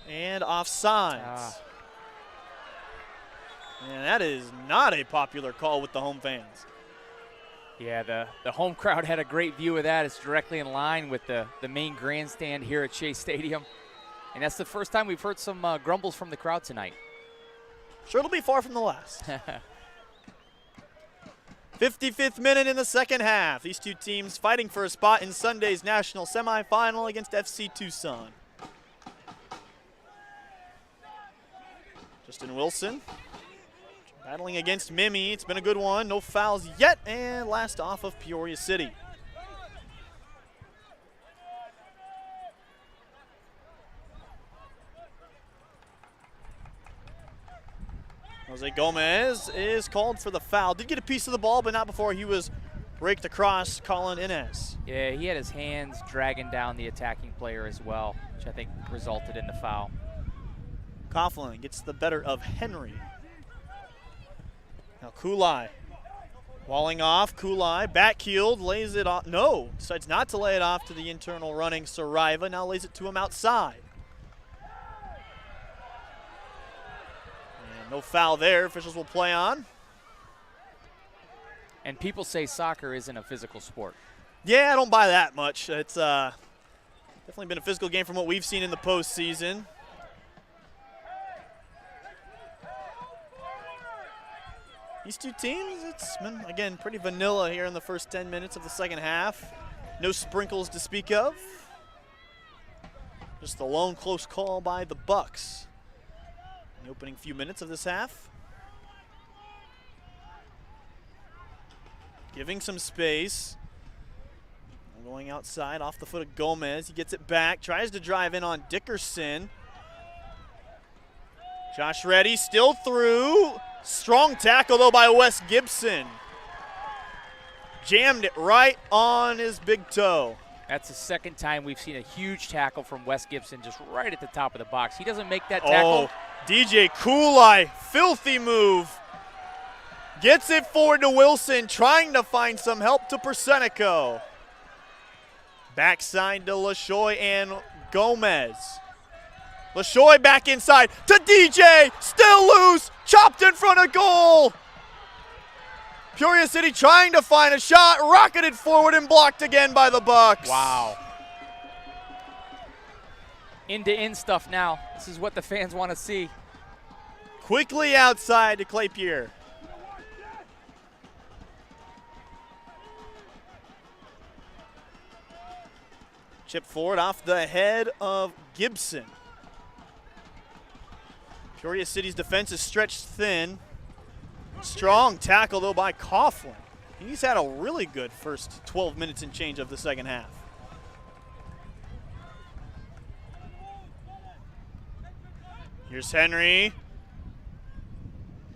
And offsides. And that is not a popular call with the home fans. Yeah, the home crowd had a great view of that. It's directly in line with the main grandstand here at Shea Stadium. And that's the first time we've heard some grumbles from the crowd tonight. Sure, it'll be far from the last. 55th minute in the second half. These two teams fighting for a spot in Sunday's National Semifinal against FC Tucson. Justin Wilson battling against Mimi. It's been a good one. No fouls yet, and last off of Peoria City. Jose Gomez is called for the foul. Did get a piece of the ball, but not before he was raked across Colin Inez. Yeah, he had his hands dragging down the attacking player as well, which I think resulted in the foul. Coughlin gets the better of Henry. Now Kulai walling off. Kulai backheeled, lays it off. No, decides not to lay it off to the internal running Saraiva. Now lays it to him outside. And no foul there. Officials will play on. And people say soccer isn't a physical sport. Yeah, I don't buy that much. It's definitely been a physical game from what we've seen in the postseason. These two teams, it's been, again, pretty vanilla here in the first 10 minutes of the second half. No sprinkles to speak of. Just the lone close call by the Bucks in the opening few minutes of this half. Giving some space. Going outside off the foot of Gomez. He gets it back, tries to drive in on Dickerson. Josh Reddy still through. Strong tackle, though, by Wes Gibson. Jammed it right on his big toe. That's the second time we've seen a huge tackle from Wes Gibson just right at the top of the box. He doesn't make that tackle. Oh, DJ Kulai, filthy move. Gets it forward to Wilson, trying to find some help to Persenico. Backside to LaShoy and Gomez. LaShoy back inside to DJ, still loose, chopped in front of goal. Peoria City trying to find a shot, rocketed forward and blocked again by the Bucks. Wow. End-to-end stuff now. This is what the fans want to see. Quickly outside to Claypier. Chip forward off the head of Gibson. Peoria City's defense is stretched thin. Strong tackle, though, by Coughlin. He's had a really good first 12 minutes and change of the second half. Here's Henry.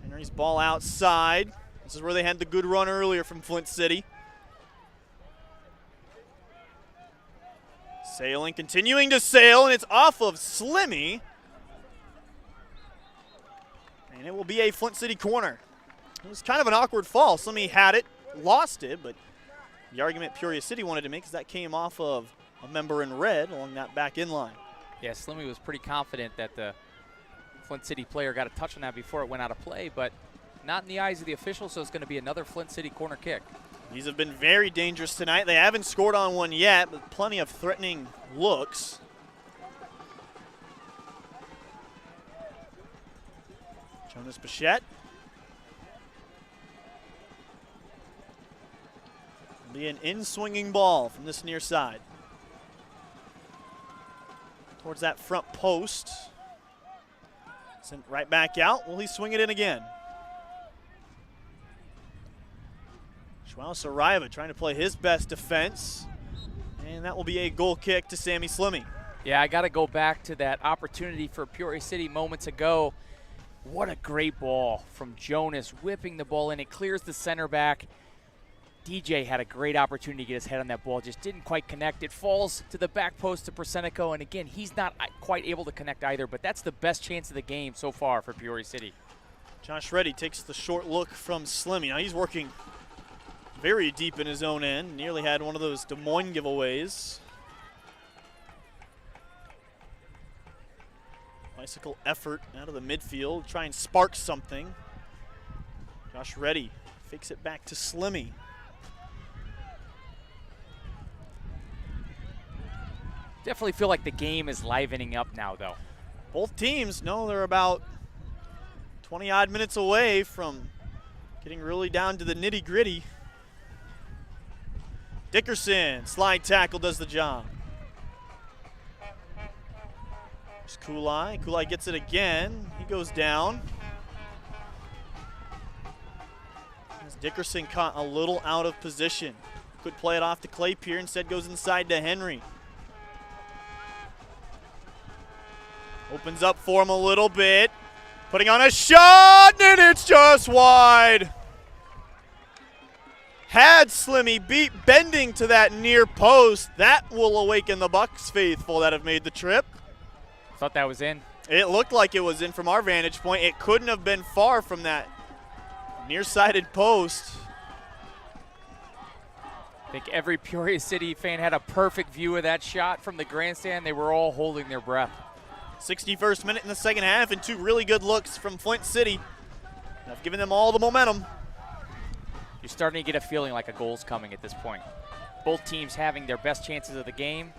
Henry's ball outside. This is where they had the good run earlier from Flint City. Sailing, continuing to sail, and it's off of Slimmy. And it will be a Flint City corner. It was kind of an awkward fall. Slimmy had it, lost it, but the argument Peoria City wanted to make is that came off of a member in red along that back end line. Yeah, Slimmy was pretty confident that the Flint City player got a touch on that before it went out of play, but not in the eyes of the officials, so it's going to be another Flint City corner kick. These have been very dangerous tonight. They haven't scored on one yet, but plenty of threatening looks. Jonas Bichette. Be an in-swinging ball from this near side. Towards that front post. Sent right back out. Will he swing it in again? Joao Saraiva trying to play his best defense. And that will be a goal kick to Sammy Slimmy. Yeah, I got to go back to that opportunity for Peoria City moments ago. What a great ball from Jonas, whipping the ball in. It clears the center back. DJ had a great opportunity to get his head on that ball, just didn't quite connect. It falls to the back post to Persenico, and again, he's not quite able to connect either, but that's the best chance of the game so far for Peoria City. Josh Reddy takes the short look from Slimmy. Now he's working very deep in his own end. Nearly had one of those Des Moines giveaways. Bicycle effort out of the midfield, try and spark something. Josh Reddy fakes it back to Slimmy. Definitely feel like the game is livening up now, though. Both teams know they're about 20-odd minutes away from getting really down to the nitty-gritty. Dickerson, slide tackle, does the job. There's Kulai. Kulai gets it again. He goes down. As Dickerson caught a little out of position. Could play it off to Claypier, instead goes inside to Henry. Opens up for him a little bit. Putting on a shot, and it's just wide. Had Slimmy beat bending to that near post, that will awaken the Bucks faithful that have made the trip. Thought that was in. It looked like it was in from our vantage point. It couldn't have been far from that nearsighted post. I think every Peoria City fan had a perfect view of that shot from the grandstand. They were all holding their breath. 61st minute in the second half, and two really good looks from Flint City. I've given them all the momentum. You're starting to get a feeling like a goal's coming at this point. Both teams having their best chances of the game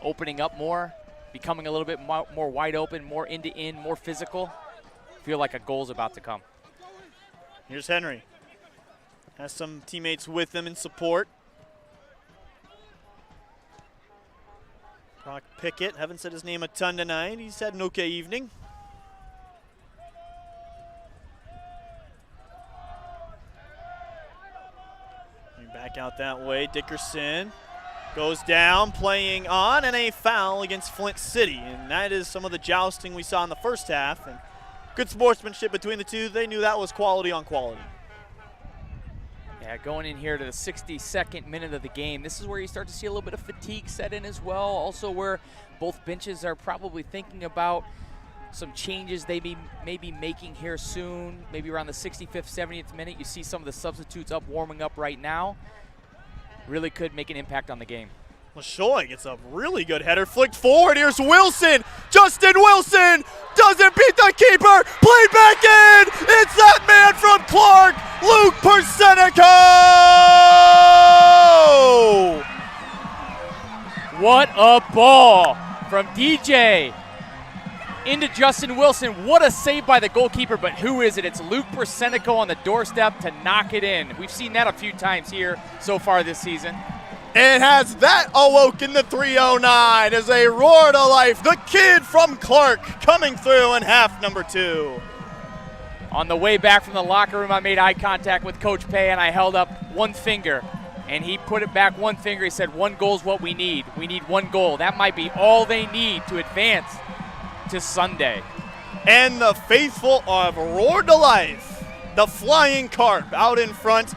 opening up more, becoming a little bit more wide open, more end-to-end, more physical. Feel like a goal's about to come. Here's Henry. Has some teammates with him in support. Brock Pickett, haven't said his name a ton tonight. He's had an okay evening. Back out that way, Dickerson goes down, playing on, and a foul against Flint City. And that is some of the jousting we saw in the first half. And good sportsmanship between the two. They knew that was quality on quality. Yeah, going in here to the 62nd minute of the game, this is where you start to see a little bit of fatigue set in as well. Also where both benches are probably thinking about some changes they may be making here soon. Maybe around the 65th, 70th minute, you see some of the substitutes warming up right now. Really could make an impact on the game. LaShoy gets a really good header flicked forward. Here's Wilson. Justin Wilson doesn't beat the keeper. Played back in. It's that man from Clark, Luke Persenico. What a ball from DJ into Justin Wilson. What a save by the goalkeeper, but who is it? It's Luke Persenico on the doorstep to knock it in. We've seen that a few times here so far this season. And has that awoken the 309 as they roar to life. The kid from Clark coming through in half number 2. On the way back from the locker room, I made eye contact with Coach Pay, and I held up one finger. And he put it back one finger. He said, 1 goal is what we need. We need 1 goal. That might be all they need to advance to Sunday. And the faithful have roared to life. The Flying Carp out in front.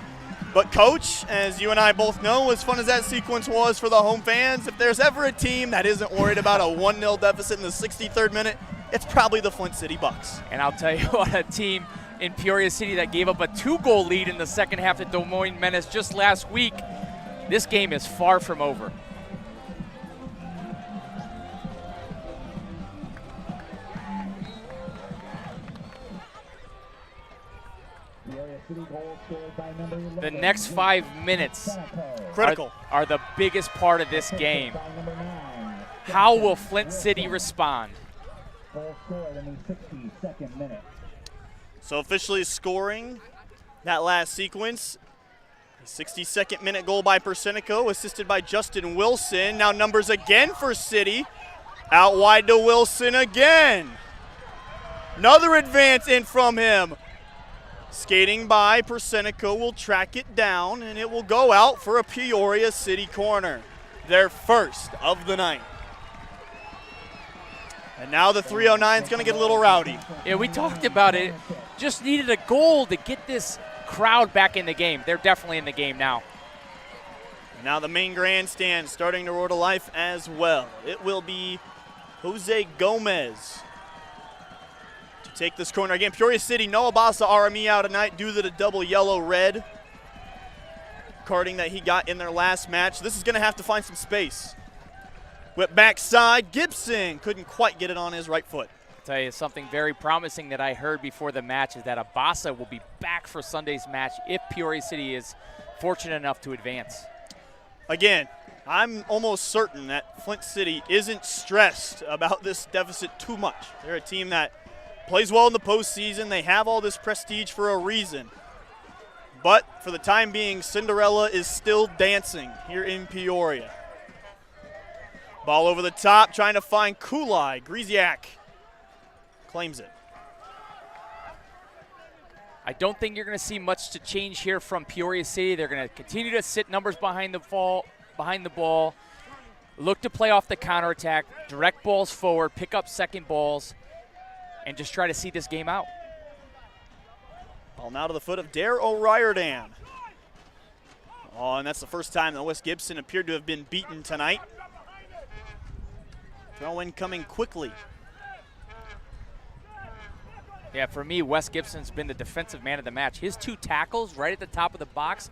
But, Coach, as you and I both know, as fun as that sequence was for the home fans, if there's ever a team that isn't worried about a 1-0 deficit in the 63rd minute, it's probably the Flint City Bucks. And I'll tell you what, a team in Peoria City that gave up a 2-goal lead in the second half to Des Moines Menace just last week, this game is far from over. The next 5 minutes Critical. are the biggest part of this game. How will Flint City respond? Goal scored in the 62nd minute. So officially scoring that last sequence. A 62nd minute goal by Persenico, assisted by Justin Wilson. Now numbers again for City. Out wide to Wilson again. Another advance in from him. Skating by, Persenico will track it down, and it will go out for a Peoria City corner. Their first of the night. And now the 309 is going to get a little rowdy. Yeah, we talked about it. Just needed a goal to get this crowd back in the game. They're definitely in the game now. And now the main grandstand starting to roar to life as well. It will be Jose Gomez to take this corner again. Peoria City, no Abasa RME out tonight due to the double yellow-red carding that he got in their last match. This is going to have to find some space. Whip backside, Gibson couldn't quite get it on his right foot. I'll tell you something very promising that I heard before the match is that Abasa will be back for Sunday's match if Peoria City is fortunate enough to advance. Again, I'm almost certain that Flint City isn't stressed about this deficit too much. They're a team that plays well in the postseason. They have all this prestige for a reason. But for the time being, Cinderella is still dancing here in Peoria. Ball over the top, trying to find Kulai. Griziak claims it. I don't think you're going to see much to change here from Peoria City. They're going to continue to sit numbers behind the ball, look to play off the counterattack, direct balls forward, pick up second balls, and just try to see this game out. Ball now to the foot of Dare O'Riordan. Oh, and that's the first time that Wes Gibson appeared to have been beaten tonight. Throw-in coming quickly. Yeah, for me, Wes Gibson's been the defensive man of the match. His 2 tackles right at the top of the box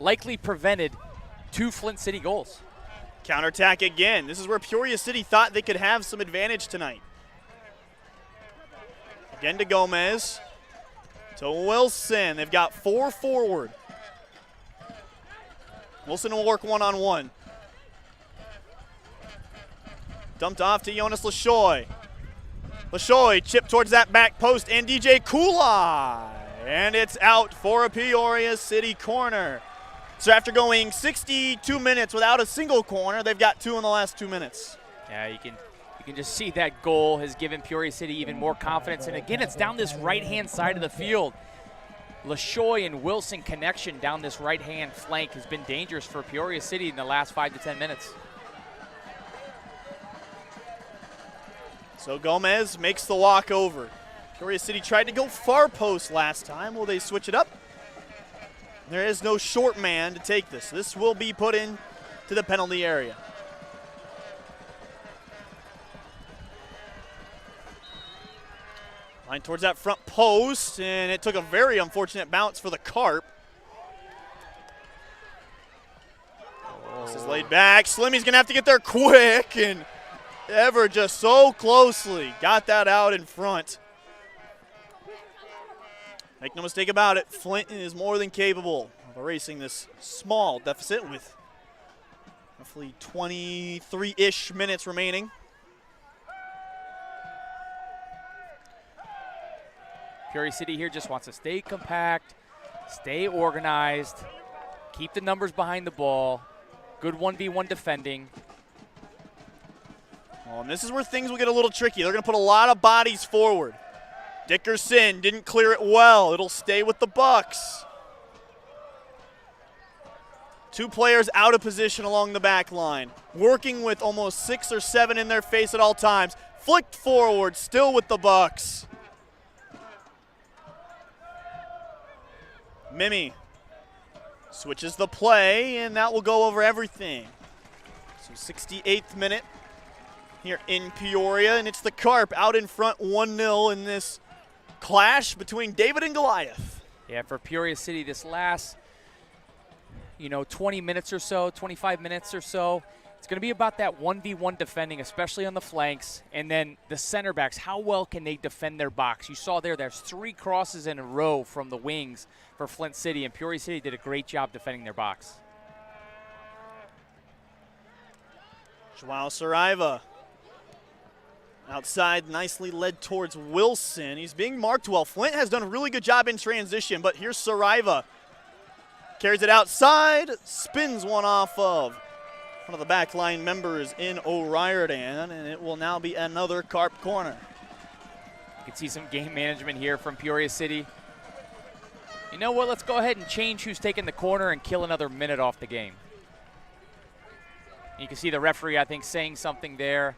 likely prevented 2 Flint City goals. Counterattack again. This is where Peoria City thought they could have some advantage tonight. Again to Gomez. To Wilson. They've got 4 forward. Wilson will work one-on-one. Dumped off to Jonas Lashoy. Lashoy chipped towards that back post, and DJ Kulai. And it's out for a Peoria City corner. So after going 62 minutes without a single corner, they've got 2 in the last 2 minutes. Yeah, you can just see that goal has given Peoria City even more confidence. And again, it's down this right-hand side of the field. Lashoy and Wilson connection down this right-hand flank has been dangerous for Peoria City in the last 5 to 10 minutes. So Gomez makes the walk over. Peoria City tried to go far post last time. Will they switch it up? There is no short man to take this. This will be put in to the penalty area. Line towards that front post, and it took a very unfortunate bounce for the Carp. This is laid back. Slimmy's gonna have to get there quick, and Ever just so closely got that out in front. Make no mistake about it, Flint is more than capable of erasing this small deficit with roughly 23-ish minutes remaining. Peoria City here just wants to stay compact, stay organized, keep the numbers behind the ball, good 1v1 defending. Well, and this is where things will get a little tricky. They're going to put a lot of bodies forward. Dickerson didn't clear it well. It'll stay with the Bucks. Two players out of position along the back line, working with almost 6 or 7 in their face at all times. Flicked forward, still with the Bucks. Mimi switches the play, and that will go over everything. So 68th minute here in Peoria, and it's the Carp out in front 1-0 in this clash between David and Goliath. Yeah, for Peoria City, this last 20 minutes or so, 25 minutes or so, it's going to be about that 1v1 defending, especially on the flanks, and then the center backs. How well can they defend their box? You saw there's 3 crosses in a row from the wings for Flint City, and Peoria City did a great job defending their box. Joao Saraiva outside, nicely led towards Wilson. He's being marked well. Flint has done a really good job in transition, but here's Saraiva. Carries it outside, spins one off of one of the back line members in O'Riordan, and it will now be another Carp corner. You can see some game management here from Peoria City. You know what, let's go ahead and change who's taking the corner and kill another minute off the game. You can see the referee, I think, saying something there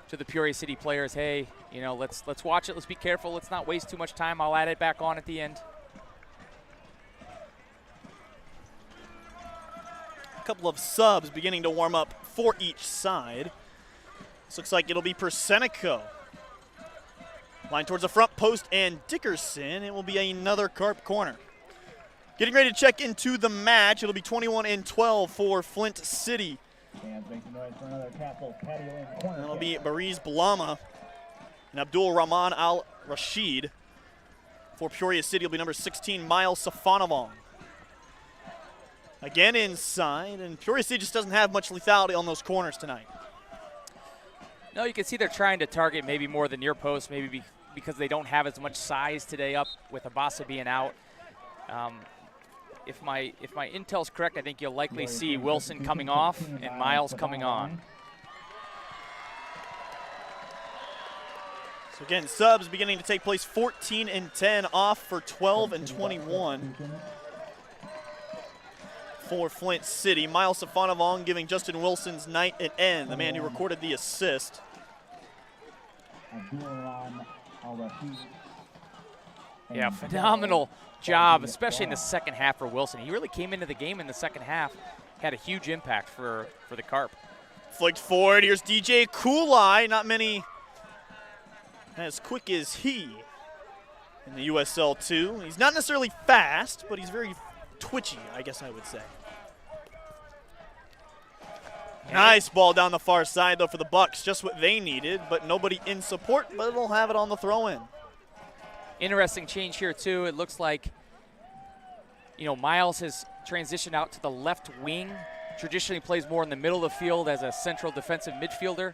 to the Peoria City players. Hey, let's watch it, let's be careful, let's not waste too much time. I'll add it back on at the end. Couple of subs beginning to warm up for each side. This looks like it'll be Persenico. Line towards the front post and Dickerson. It will be another Carp corner. Getting ready to check into the match. It'll be 21-12 for Flint City. Fans make some noise for another Castle patio in corner. That'll be Bariz Blama and Abdul Rahman Al Rashid. For Peoria City, it'll be number 16, Miles Safanovong. Again inside, and Peoria City just doesn't have much lethality on those corners tonight. No, you can see they're trying to target maybe more the near post, maybe because they don't have as much size today up with Abasa being out. If my intel's correct, I think you'll likely see Wilson coming off and Miles coming on. So again, subs beginning to take place. 14 and 10 off for 12 and 21. For Flint City. Miles Safanovong giving Justin Wilson's night an end, the man who recorded the assist. Yeah, phenomenal job, especially in the second half for Wilson. He really came into the game in the second half, had a huge impact for the Carp. Flicked forward, here's DJ Kulai. Not many as quick as he in the USL 2. He's not necessarily fast, but he's very twitchy, I guess I would say. Nice ball down the far side, though, for the Bucks. Just what they needed, but nobody in support, but it'll have it on the throw-in. Interesting change here, too. It looks like, Miles has transitioned out to the left wing. Traditionally plays more in the middle of the field as a central defensive midfielder.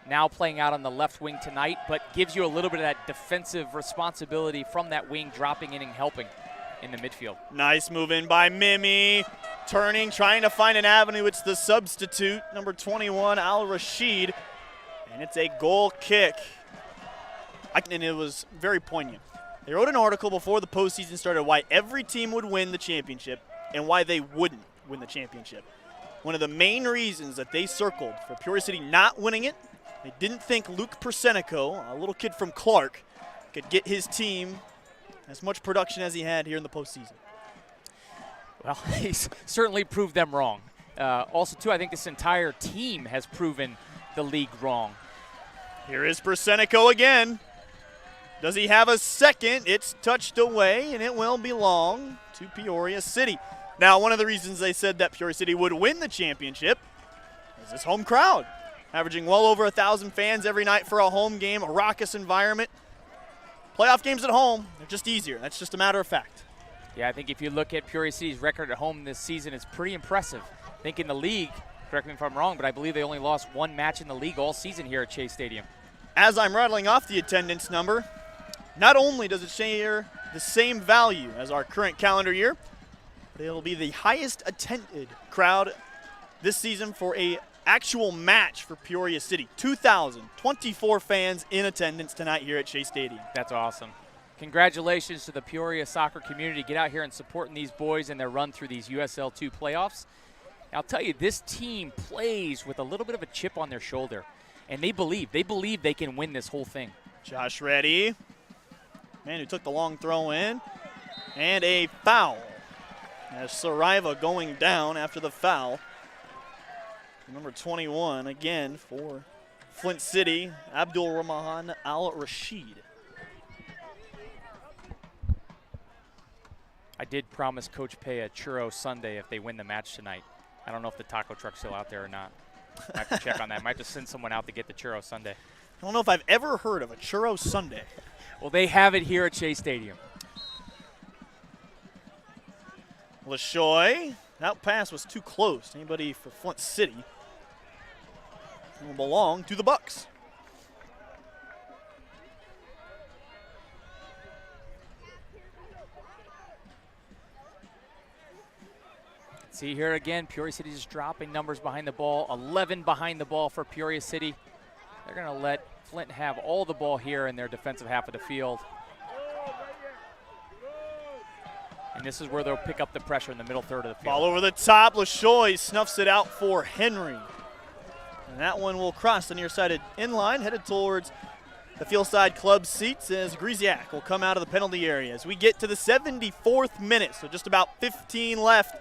Now playing out on the left wing tonight, but gives you a little bit of that defensive responsibility from that wing, dropping in and helping in the midfield. Nice move in by Mimi. Turning, trying to find an avenue. It's the substitute, number 21, Al Rashid. And it's a goal kick. And it was very poignant. They wrote an article before the postseason started why every team would win the championship and why they wouldn't win the championship. One of the main reasons that they circled for Peoria City not winning it, they didn't think Luke Persenico, a little kid from Clark, could get his team as much production as he had here in the postseason. Well, he's certainly proved them wrong. Also, too, I think this entire team has proven the league wrong. Here is Persenico again. Does he have a second? It's touched away, and it will belong to Peoria City. Now, one of the reasons they said that Peoria City would win the championship is this home crowd, averaging well over 1,000 fans every night for a home game, a raucous environment. Playoff games at home, they're just easier. That's just a matter of fact. Yeah, I think if you look at Peoria City's record at home this season, it's pretty impressive. I think in the league, correct me if I'm wrong, but I believe they only lost one match in the league all season here at Shea Stadium. As I'm rattling off the attendance number, not only does it share the same value as our current calendar year, but it'll be the highest attended crowd this season for a actual match for Peoria City. 2,024 fans in attendance tonight here at Shea Stadium. That's awesome. Congratulations to the Peoria soccer community. Get out here and supporting these boys in their run through these USL 2 playoffs. I'll tell you, this team plays with a little bit of a chip on their shoulder, and they believe they can win this whole thing. Josh Reddy, man who took the long throw in, and a foul. As Saraiva going down after the foul. Number 21 again for Flint City, Abdul Rahman Al-Rashid. I did promise Coach Pay a churro sundae if they win the match tonight. I don't know if the taco truck's still out there or not. I have to check on that. Might just send someone out to get the churro sundae. I don't know if I've ever heard of a churro sundae. Well, they have it here at Shea Stadium. LaShoy, that pass was too close. Anybody for Flint City will belong to the Bucks. See here again, Peoria City is dropping numbers behind the ball. 11 behind the ball for Peoria City. They're going to let Flint have all the ball here in their defensive half of the field. And this is where they'll pick up the pressure in the middle third of the field. Ball over the top. LaShoy snuffs it out for Henry. And that one will cross the near-sided inline, headed towards the field side club seats as Griziak will come out of the penalty area. As we get to the 74th minute, so just about 15 left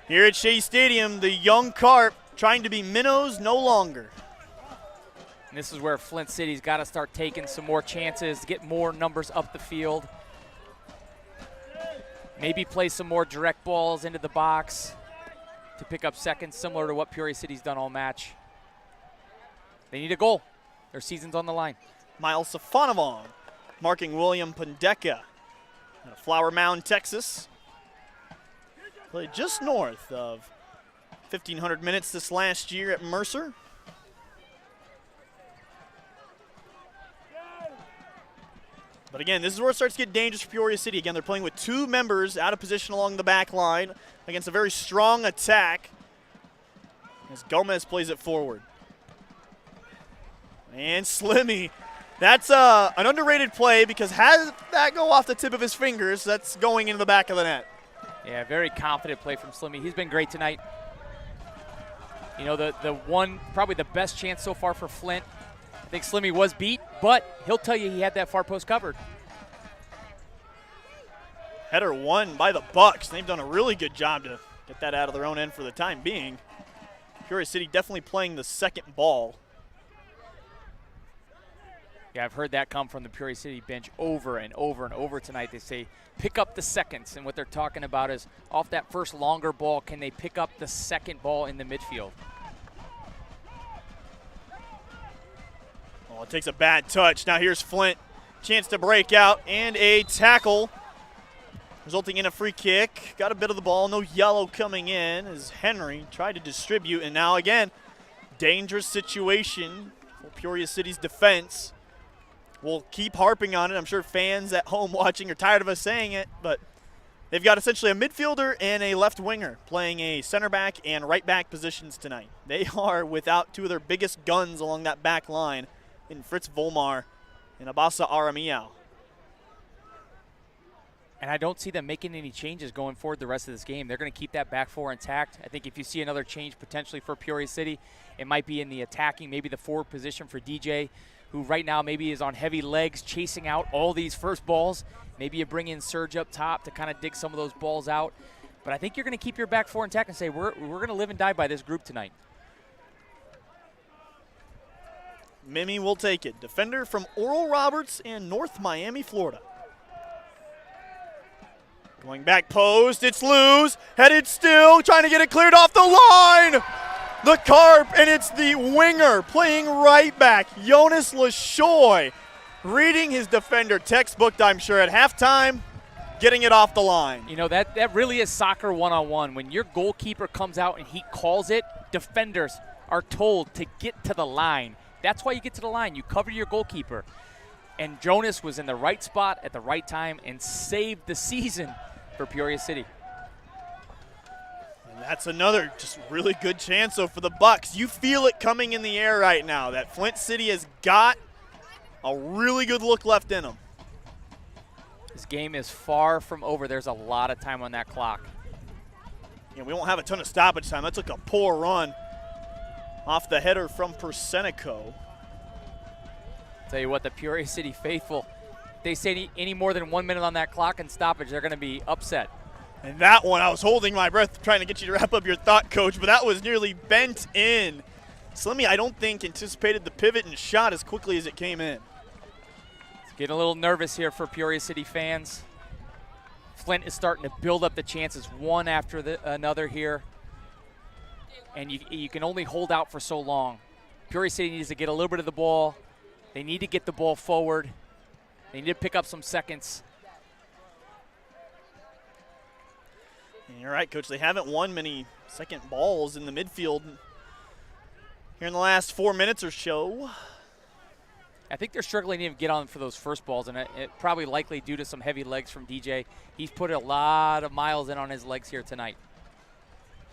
here at Shea Stadium, the young Carp trying to be minnows no longer. And this is where Flint City's got to start taking some more chances, get more numbers up the field. Maybe play some more direct balls into the box to pick up seconds, similar to what Peoria City's done all match. They need a goal. Their season's on the line. Miles Safanovong marking William Pendeka out of Flower Mound, Texas. Played just north of 1,500 minutes this last year at Mercer. But again, this is where it starts to get dangerous for Peoria City. Again, they're playing with two members out of position along the back line against a very strong attack as Gomez plays it forward. And Slimmy, that's an underrated play because has that go off the tip of his fingers, that's going into the back of the net. Yeah, very confident play from Slimmy. He's been great tonight. You know, the one, probably the best chance so far for Flint. I think Slimmy was beat, but he'll tell you he had that far post covered. Header won by the Bucks. They've done a really good job to get that out of their own end for the time being. Peoria City definitely playing the second ball. Yeah, I've heard that come from the Peoria City bench over and over and over tonight. They say pick up the seconds, and what they're talking about is off that first longer ball, can they pick up the second ball in the midfield? Well, it takes a bad touch. Now here's Flint. Chance to break out and a tackle, resulting in a free kick. Got a bit of the ball. No yellow coming in as Henry tried to distribute. And now again, dangerous situation for Peoria City's defense. We'll keep harping on it. I'm sure fans at home watching are tired of us saying it, but they've got essentially a midfielder and a left winger playing a center back and right back positions tonight. They are without two of their biggest guns along that back line in Fritz Volmar and Abasa Aramiao. And I don't see them making any changes going forward the rest of this game. They're going to keep that back four intact. I think if you see another change potentially for Peoria City, it might be in the attacking, maybe the forward position for DJ, who right now maybe is on heavy legs chasing out all these first balls. Maybe you bring in Serge up top to kind of dig some of those balls out. But I think you're going to keep your back four intact and say, we're going to live and die by this group tonight. Mimi will take it. Defender from Oral Roberts and North Miami, Florida. Going back post, it's loose, headed still, trying to get it cleared off the line. The Carp, and it's the winger playing right back, Jonas LaShoy, reading his defender textbook, I'm sure, at halftime, getting it off the line. You know, that really is soccer one-on-one. When your goalkeeper comes out and he calls it, defenders are told to get to the line. That's why you get to the line. You cover your goalkeeper. And Jonas was in the right spot at the right time and saved the season for Peoria City. That's another just really good chance, though, for the Bucks. You feel it coming in the air right now that Flint City has got a really good look left in them. This game is far from over. There's a lot of time on that clock. Yeah, we won't have a ton of stoppage time. That took a poor run off the header from Persenico. Tell you what, the Peoria City faithful, they say any more than 1 minute on that clock and stoppage, they're going to be upset. And that one, I was holding my breath trying to get you to wrap up your thought, Coach, but that was nearly bent in. Slimmy, I don't think, anticipated the pivot and shot as quickly as it came in. It's getting a little nervous here for Peoria City fans. Flint is starting to build up the chances one after another here. And you can only hold out for so long. Peoria City needs to get a little bit of the ball. They need to get the ball forward. They need to pick up some seconds. And you're right, Coach. They haven't won many second balls in the midfield here in the last 4 minutes or so. I think they're struggling to even get on for those first balls, and it probably likely due to some heavy legs from DJ. He's put a lot of miles in on his legs here tonight.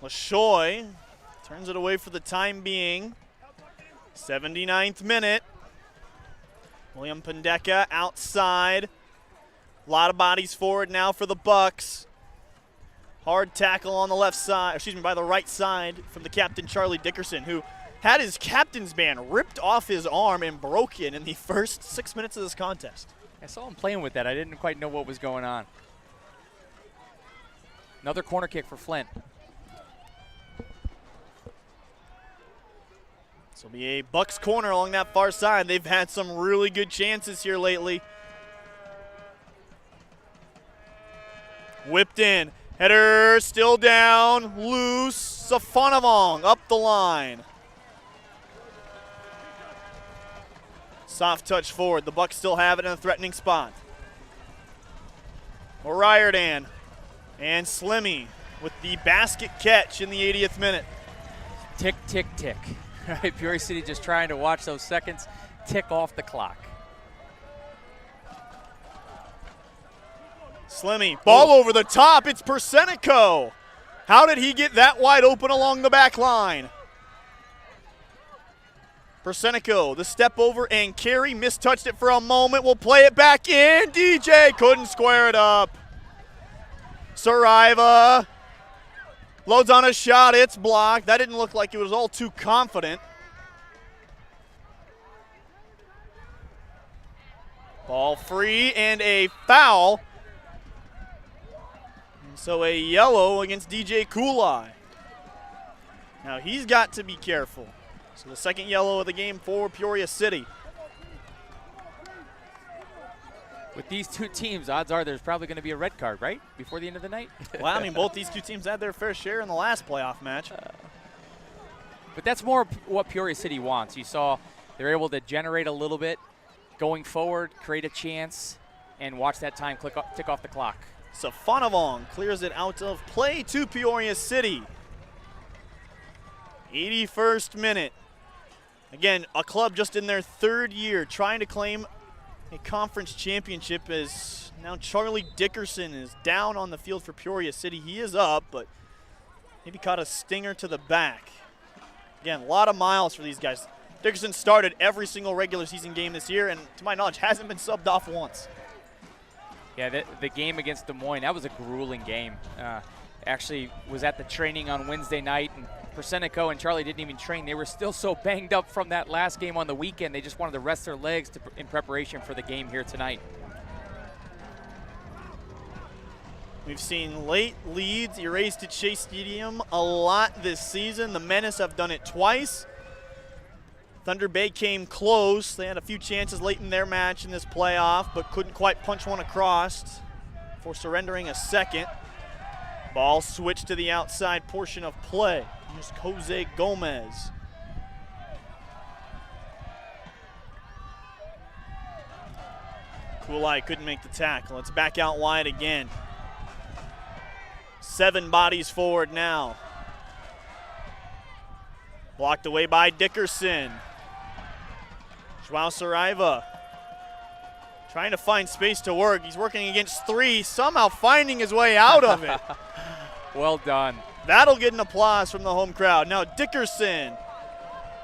LaShoy turns it away for the time being. 79th minute. William Pendeka outside. A lot of bodies forward now for the Bucks. Hard tackle on the left side, by the right side from the captain, Charlie Dickerson, who had his captain's band ripped off his arm and broken in the first 6 minutes of this contest. I saw him playing with that. I didn't quite know what was going on. Another corner kick for Flint. This will be a Bucks corner along that far side. They've had some really good chances here lately. Whipped in. Header still down. Loose. Safanavong up the line. Soft touch forward. The Bucks still have it in a threatening spot. O'Riordan and Slimmy with the basket catch in the 80th minute. Tick, tick, tick. Right, Peoria City just trying to watch those seconds tick off the clock. Slimmy, ball over the top. It's Persenico. How did he get that wide open along the back line? Persenico, the step over and carry, mistouched it for a moment. We'll play it back in. DJ couldn't square it up. Saraiva loads on a shot. It's blocked. That didn't look like it was all too confident. Ball free and a foul. And so a yellow against DJ Kulai. Now he's got to be careful. So the second yellow of the game for Peoria City. With these two teams, odds are there's probably going to be a red card, right? Before the end of the night? Well, I mean, both these two teams had their fair share in the last playoff match. But that's more what Peoria City wants. You saw they're able to generate a little bit going forward, create a chance, and watch that time tick off the clock. Safanavong clears it out of play to Peoria City. 81st minute. Again, a club just in their third year trying to claim a conference championship as now Charlie Dickerson is down on the field for Peoria City. He is up, but maybe caught a stinger to the back. Again, a lot of miles for these guys. Dickerson started every single regular season game this year and, to my knowledge, hasn't been subbed off once. Yeah, the game against Des Moines, that was a grueling game. Actually was at the training on Wednesday night, and Persenico and Charlie didn't even train. They were still so banged up from that last game on the weekend. They just wanted to rest their legs in preparation for the game here tonight. We've seen late leads erased at Shea Stadium a lot this season. The Menace have done it twice. Thunder Bay came close. They had a few chances late in their match in this playoff, but couldn't quite punch one across before surrendering a second. Ball switched to the outside portion of play. Here's Jose Gomez. Kulai couldn't make the tackle. It's back out wide again. 7 bodies forward now. Blocked away by Dickerson. Joao Saraiva trying to find space to work. He's working against 3, somehow finding his way out of it. Well done. That'll get an applause from the home crowd. Now Dickerson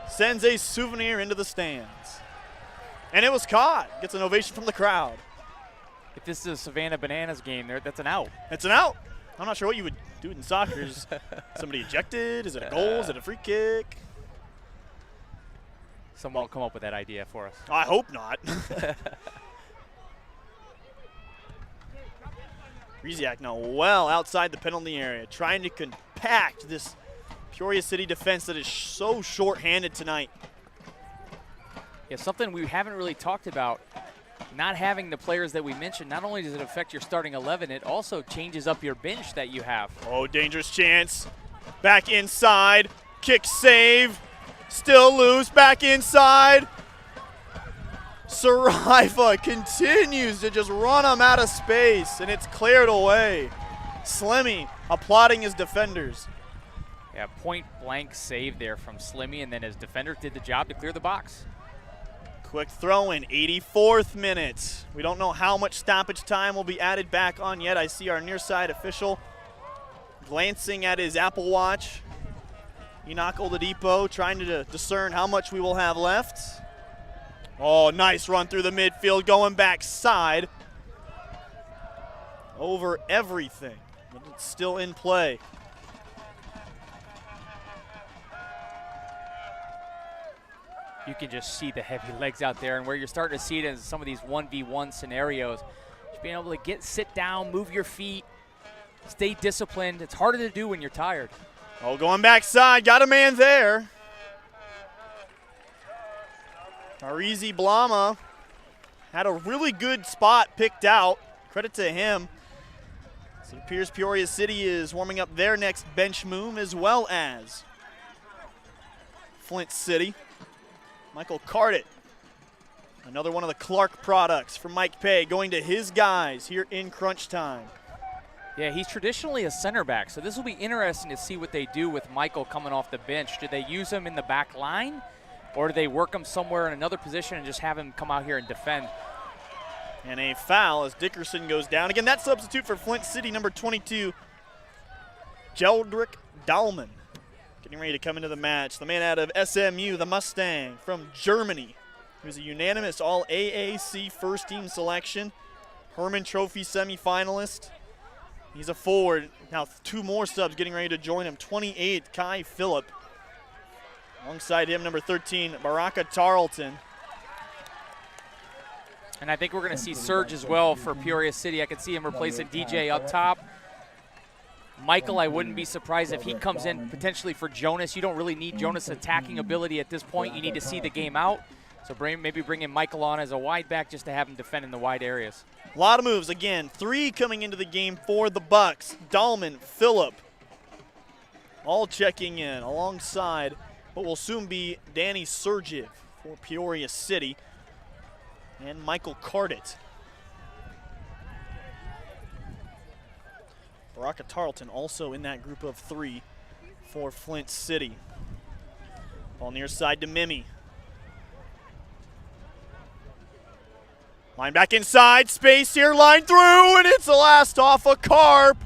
sends a souvenir into the stands. And it was caught. Gets an ovation from the crowd. If this is a Savannah Bananas game, that's an out. It's an out. I'm not sure what you would do in soccer. Is somebody ejected? Is it a goal? Is it a free kick? Someone will come up with that idea for us. I hope not. Riziak now well outside the penalty area, trying to compact this Peoria City defense that is so short-handed tonight. Yeah, something we haven't really talked about. Not having the players that we mentioned, not only does it affect your starting 11, it also changes up your bench that you have. Oh, dangerous chance. Back inside. Kick save. Still loose. Back inside. Saraiva continues to just run him out of space, and it's cleared away. Slimmy applauding his defenders. Yeah, point blank save there from Slimmy, and then his defender did the job to clear the box. Quick throw in, 84th minute. We don't know how much stoppage time will be added back on yet. I see our near side official glancing at his Apple Watch. Enoch Oladipo trying to discern how much we will have left. Oh, nice run through the midfield, going backside. Over everything, but it's still in play. You can just see the heavy legs out there, and where you're starting to see it in some of these 1v1 scenarios, just being able to sit down, move your feet, stay disciplined. It's harder to do when you're tired. Oh, going backside, got a man there. Arizi Blama had a really good spot picked out. Credit to him. So it appears Peoria City is warming up their next bench move, as well as Flint City. Michael Cardit, another one of the Clark products from Mike Pay, going to his guys here in crunch time. Yeah, he's traditionally a center back, so this will be interesting to see what they do with Michael coming off the bench. Do they use him in the back line, or do they work him somewhere in another position and just have him come out here and defend? And a foul as Dickerson goes down. Again, that substitute for Flint City, number 22, Jeldrick Dahlman, getting ready to come into the match. The man out of SMU, the Mustang from Germany, who's a unanimous All-AAC first-team selection, Herman Trophy semifinalist. He's a forward. Now 2 more subs getting ready to join him. 28, Kai Phillip. Alongside him, number 13, Baraka Tarleton. And I think we're going to see Surge as well for Peoria City. I could see him replacing DJ up top. Michael, I wouldn't be surprised if he comes in potentially for Jonas. You don't really need Jonas' attacking ability at this point. You need to see the game out. So maybe bring in Michael on as a wide back just to have him defend in the wide areas. A lot of moves. Again, 3 coming into the game for the Bucks. Dahlman, Phillip, all checking in alongside what will soon be Danny Surgiv for Peoria City and Michael Cardit. Baraka Tarleton also in that group of 3 for Flint City. Ball near side to Mimi. Line back inside, space here, line through, and it's the last off a Carp.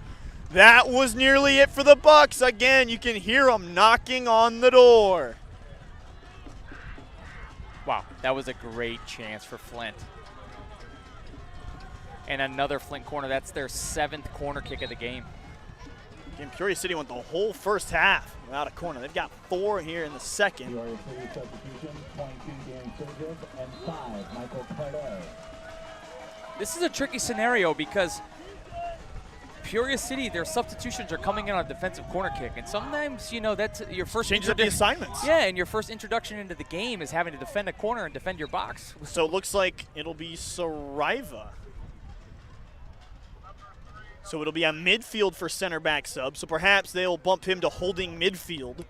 That was nearly it for the Bucks. Again, you can hear them knocking on the door. Wow, that was a great chance for Flint. And another Flint corner. That's their 7th corner kick of the game. Again, Peoria City went the whole first half without a corner. They've got 4 here in the second. Peoria City substitution, 22 Danny Surgiv and 5 Michael Cardit. This is a tricky scenario because Peoria City, their substitutions are coming in on a defensive corner kick. And sometimes, you know, that's your first changes up the assignments. Yeah, and your first introduction into the game is having to defend a corner and defend your box. So it looks like it'll be Saraiva. So it'll be a midfield for center back sub. So perhaps they'll bump him to holding midfield.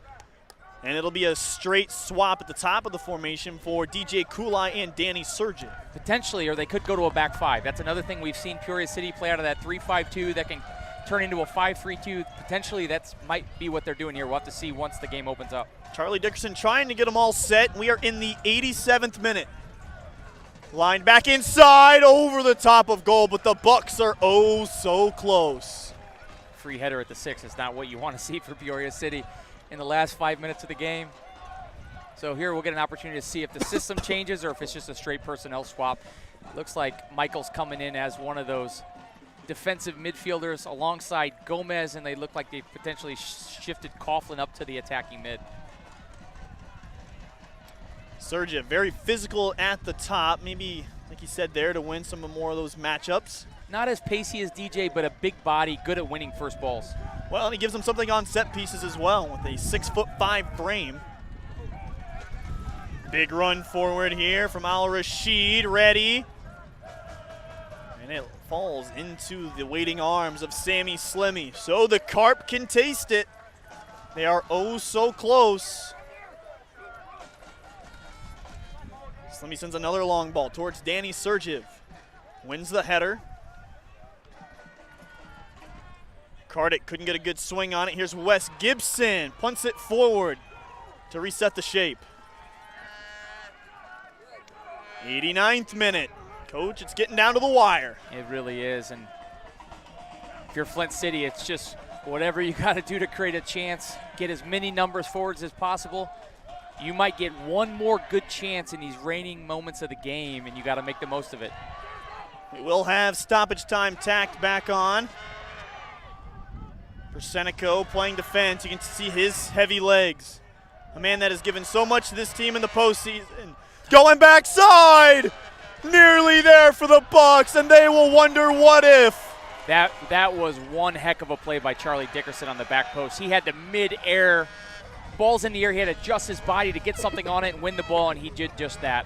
And it'll be a straight swap at the top of the formation for DJ Kulai and Danny Surgeon. Potentially, or they could go to a back 5. That's another thing we've seen Peoria City play out of that 3-5-2 that can turn into a 5-3-2. Potentially, that might be what they're doing here. We'll have to see once the game opens up. Charlie Dickerson trying to get them all set. We are in the 87th minute. Line back inside, over the top of goal, but the Bucks are oh so close. free header at the 6 is not what you want to see for Peoria City in the last 5 minutes of the game. So here we'll get an opportunity to see if the system changes or if it's just a straight personnel swap. Looks like Michael's coming in as one of those defensive midfielders alongside Gomez, and they look like they potentially shifted Coughlin up to the attacking mid. Sergeant, very physical at the top. Maybe, like you said there, to win some more of those matchups. Not as pacey as DJ, but a big body, good at winning first balls. Well, and he gives them something on set pieces as well with a 6'5" frame. Big run forward here from Al-Rashid, ready. And it falls into the waiting arms of Sammy Slimmy. So the Carp can taste it. They are oh so close. Slimmy sends another long ball towards Danny Sergev. Wins the header. Cardick couldn't get a good swing on it. Here's Wes Gibson. Punts it forward to reset the shape. 89th minute. Coach, it's getting down to the wire. It really is. And if you're Flint City, it's just whatever you got to do to create a chance. Get as many numbers forwards as possible. You might get one more good chance in these reigning moments of the game, and you got to make the most of it. We will have stoppage time tacked back on. Persenico playing defense. You can see his heavy legs. A man that has given so much to this team in the postseason. Going backside! Nearly there for the Bucks, and they will wonder what if. That was one heck of a play by Charlie Dickerson on the back post. He had the mid-air, balls in the air. He had to adjust his body to get something on it and win the ball, and he did just that.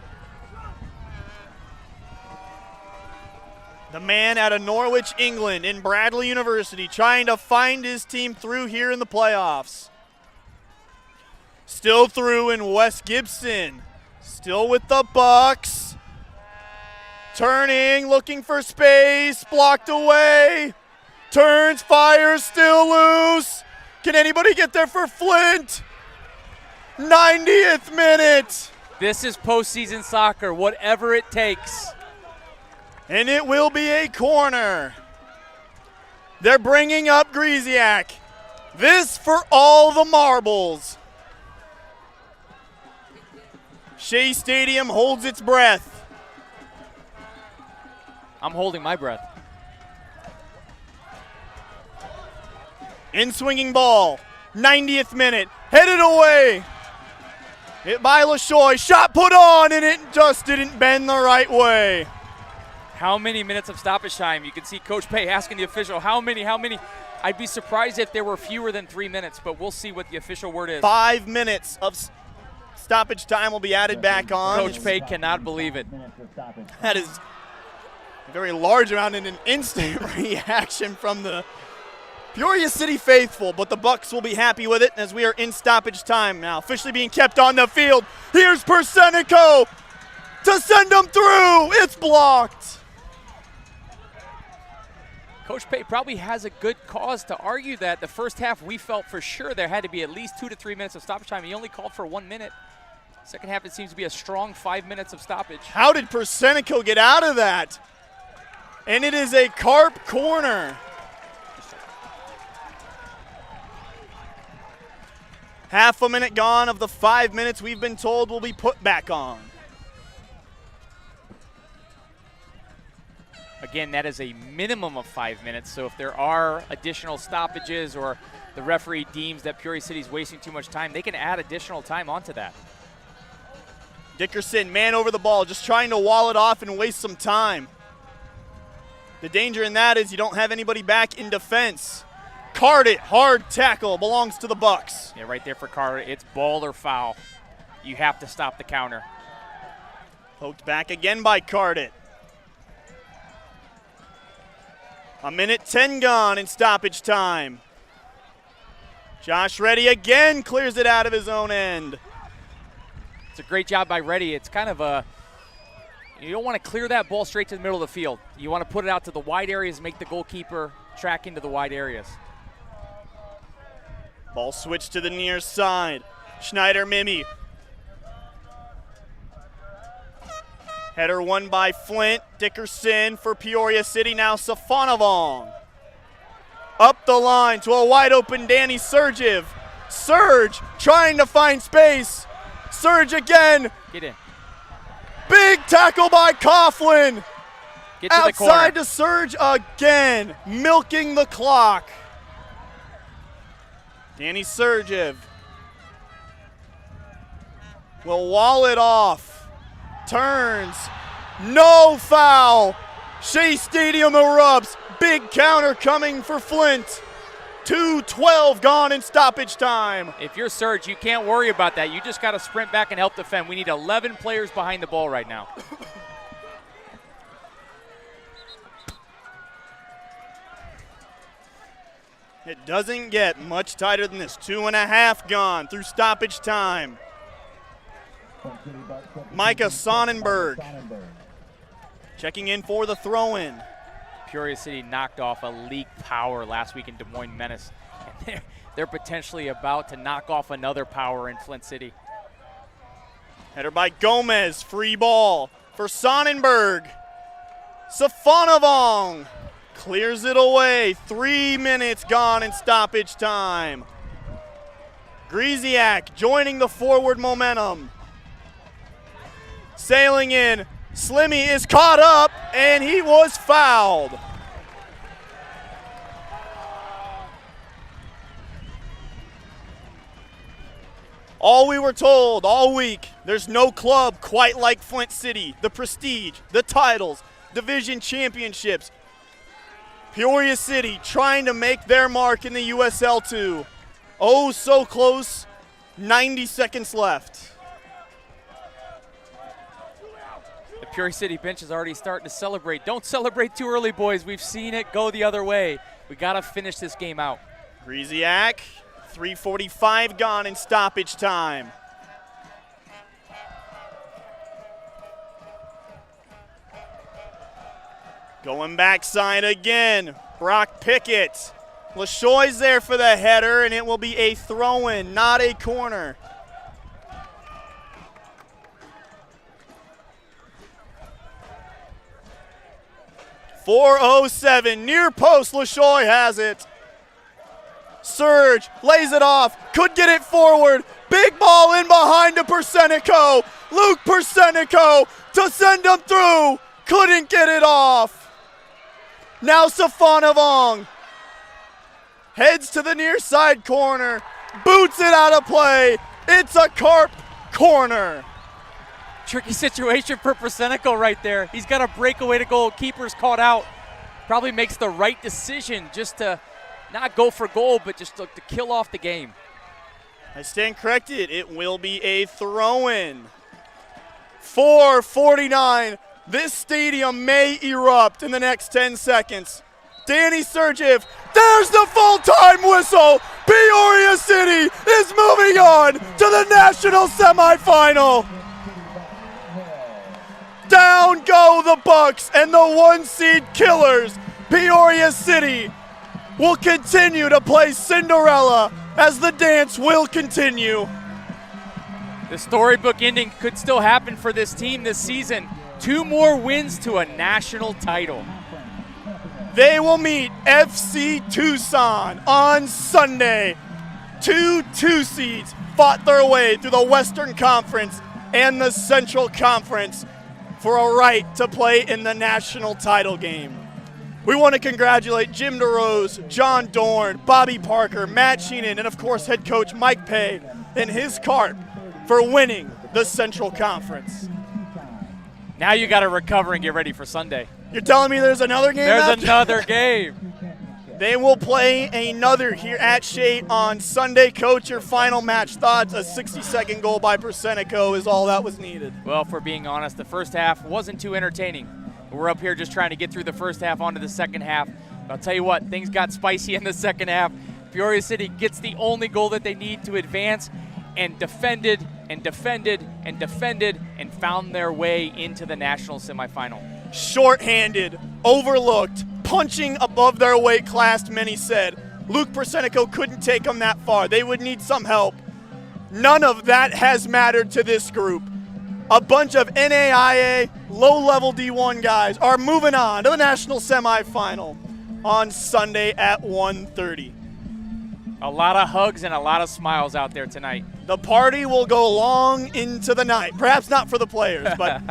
The man out of Norwich, England, in Bradley University, trying to find his team through here in the playoffs. Still through in Wes Gibson. Still with the Bucks. Turning, looking for space, blocked away. Turns, fires, still loose. Can anybody get there for Flint? 90th minute. This is postseason soccer, whatever it takes. And it will be a corner. They're bringing up Griesiak. This for all the marbles. Shea Stadium holds its breath. I'm holding my breath. In swinging ball, 90th minute, headed away. Hit by LaShoy, shot put on, and it just didn't bend the right way. How many minutes of stoppage time? You can see Coach Pay asking the official, how many? I'd be surprised if there were fewer than 3 minutes, but we'll see what the official word is. 5 minutes of stoppage time will be added back on. Coach Pay cannot believe it. That is a very large amount and an instant reaction from the Peoria City faithful, but the Bucks will be happy with it as we are in stoppage time now. Officially being kept on the field. Here's Persenico to send them through. It's blocked. Coach Pay probably has a good cause to argue that. The first half, we felt for sure there had to be at least 2 to 3 minutes of stoppage time. He only called for 1 minute. Second half, it seems to be a strong 5 minutes of stoppage. How did Persenico get out of that? And it is a Carp corner. Half a minute gone of the 5 minutes we've been told will be put back on. Again, that is a minimum of 5 minutes, so if there are additional stoppages or the referee deems that Peoria City is wasting too much time, they can add additional time onto that. Dickerson, man over the ball, just trying to wall it off and waste some time. The danger in that is you don't have anybody back in defense. Card it, hard tackle, belongs to the Bucks. Yeah, right there for Carter. It's ball or foul. You have to stop the counter. Poked back again by Cardit. A minute 10 gone in stoppage time. Josh Reddy again clears it out of his own end. It's a great job by Reddy. It's kind of a, you don't want to clear that ball straight to the middle of the field. You want to put it out to the wide areas, make the goalkeeper track into the wide areas. Ball switched to the near side. Schneider Mimi. Header won by Flint. Dickerson for Peoria City. Now Safanovong. Up the line to a wide open Danny Sergev. Serge trying to find space. Serge again. Get in. Big tackle by Coughlin. Get to the corner. Outside to Serge again, milking the clock. Danny Sergev will wall it off. Turns. No foul. Shea Stadium erupts. Big counter coming for Flint. 2:12 gone in stoppage time. If you're Serge, you can't worry about that. You just got to sprint back and help defend. We need 11 players behind the ball right now. It doesn't get much tighter than this. 2.5 gone through stoppage time. Micah Sonnenberg checking in for the throw-in. Peoria City knocked off a league power last week in Des Moines Menace. And they're potentially about to knock off another power in Flint City. Header by Gomez, free ball for Sonnenberg. Safonavong clears it away. 3 minutes gone in stoppage time. Griziak joining the forward momentum. Sailing in. Slimmy is caught up, and he was fouled. All we were told all week, there's no club quite like Flint City. The prestige, the titles, division championships. Peoria City trying to make their mark in the USL 2. Oh, so close. 90 seconds left. The Peoria City bench is already starting to celebrate. Don't celebrate too early, boys. We've seen it go the other way. We got to finish this game out. Griziak, 3:45 gone in stoppage time. Going backside again. Brock Pickett. LaShoy's there for the header, and it will be a throw-in, not a corner. .407, near post, LaShoy has it. Serge lays it off, could get it forward. Big ball in behind to Persenico. Luke Persenico to send him through. Couldn't get it off. Now Safonavong heads to the near side corner. Boots it out of play. It's a Carp corner. Tricky situation for Persenico right there. He's got a breakaway to goal. Keeper's caught out. Probably makes the right decision just to not go for goal, but just to kill off the game. I stand corrected. It will be a throw-in. 4:49. This stadium may erupt in the next 10 seconds. Danny Sergev, there's the full-time whistle. Peoria City is moving on to the national semifinal. Down go the Bucks and the 1-seed Killers. Peoria City will continue to play Cinderella as the dance will continue. The storybook ending could still happen for this team this season. 2 more wins to a national title. They will meet FC Tucson on Sunday. 2 2-seeds fought their way through the Western Conference and the Central Conference for a right to play in the national title game. We want to congratulate Jim DeRose, John Dorn, Bobby Parker, Matt Sheenan, and of course head coach Mike Pay and his Carp for winning the Central Conference. Now you got to recover and get ready for Sunday. You're telling me there's another game There's after? another game. They will play another here at Shea on Sunday. Coach, your final match thoughts? A 60-second goal by Persenico is all that was needed. Well, if we're being honest, the first half wasn't too entertaining. We're up here just trying to get through the first half onto the second half. But I'll tell you what, things got spicy in the second half. Peoria City gets the only goal that they need to advance and defended and defended and defended and found their way into the national semifinal. Short-handed, overlooked, punching above their weight class, many said. Luke Persenico couldn't take them that far. They would need some help. None of that has mattered to this group. A bunch of NAIA, low-level D1 guys are moving on to the national semifinal. on Sunday at 1:30. A lot of hugs and a lot of smiles out there tonight. The party will go long into the night. Perhaps not for the players, but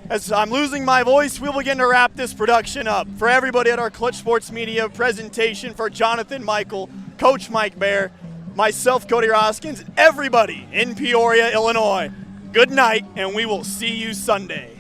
as I'm losing my voice, we'll begin to wrap this production up. For everybody at our Clutch Sports Media presentation, for Jonathan Michael, Coach Mike Bear, myself, Cody Roskins, everybody in Peoria, Illinois, good night, and we will see you Sunday.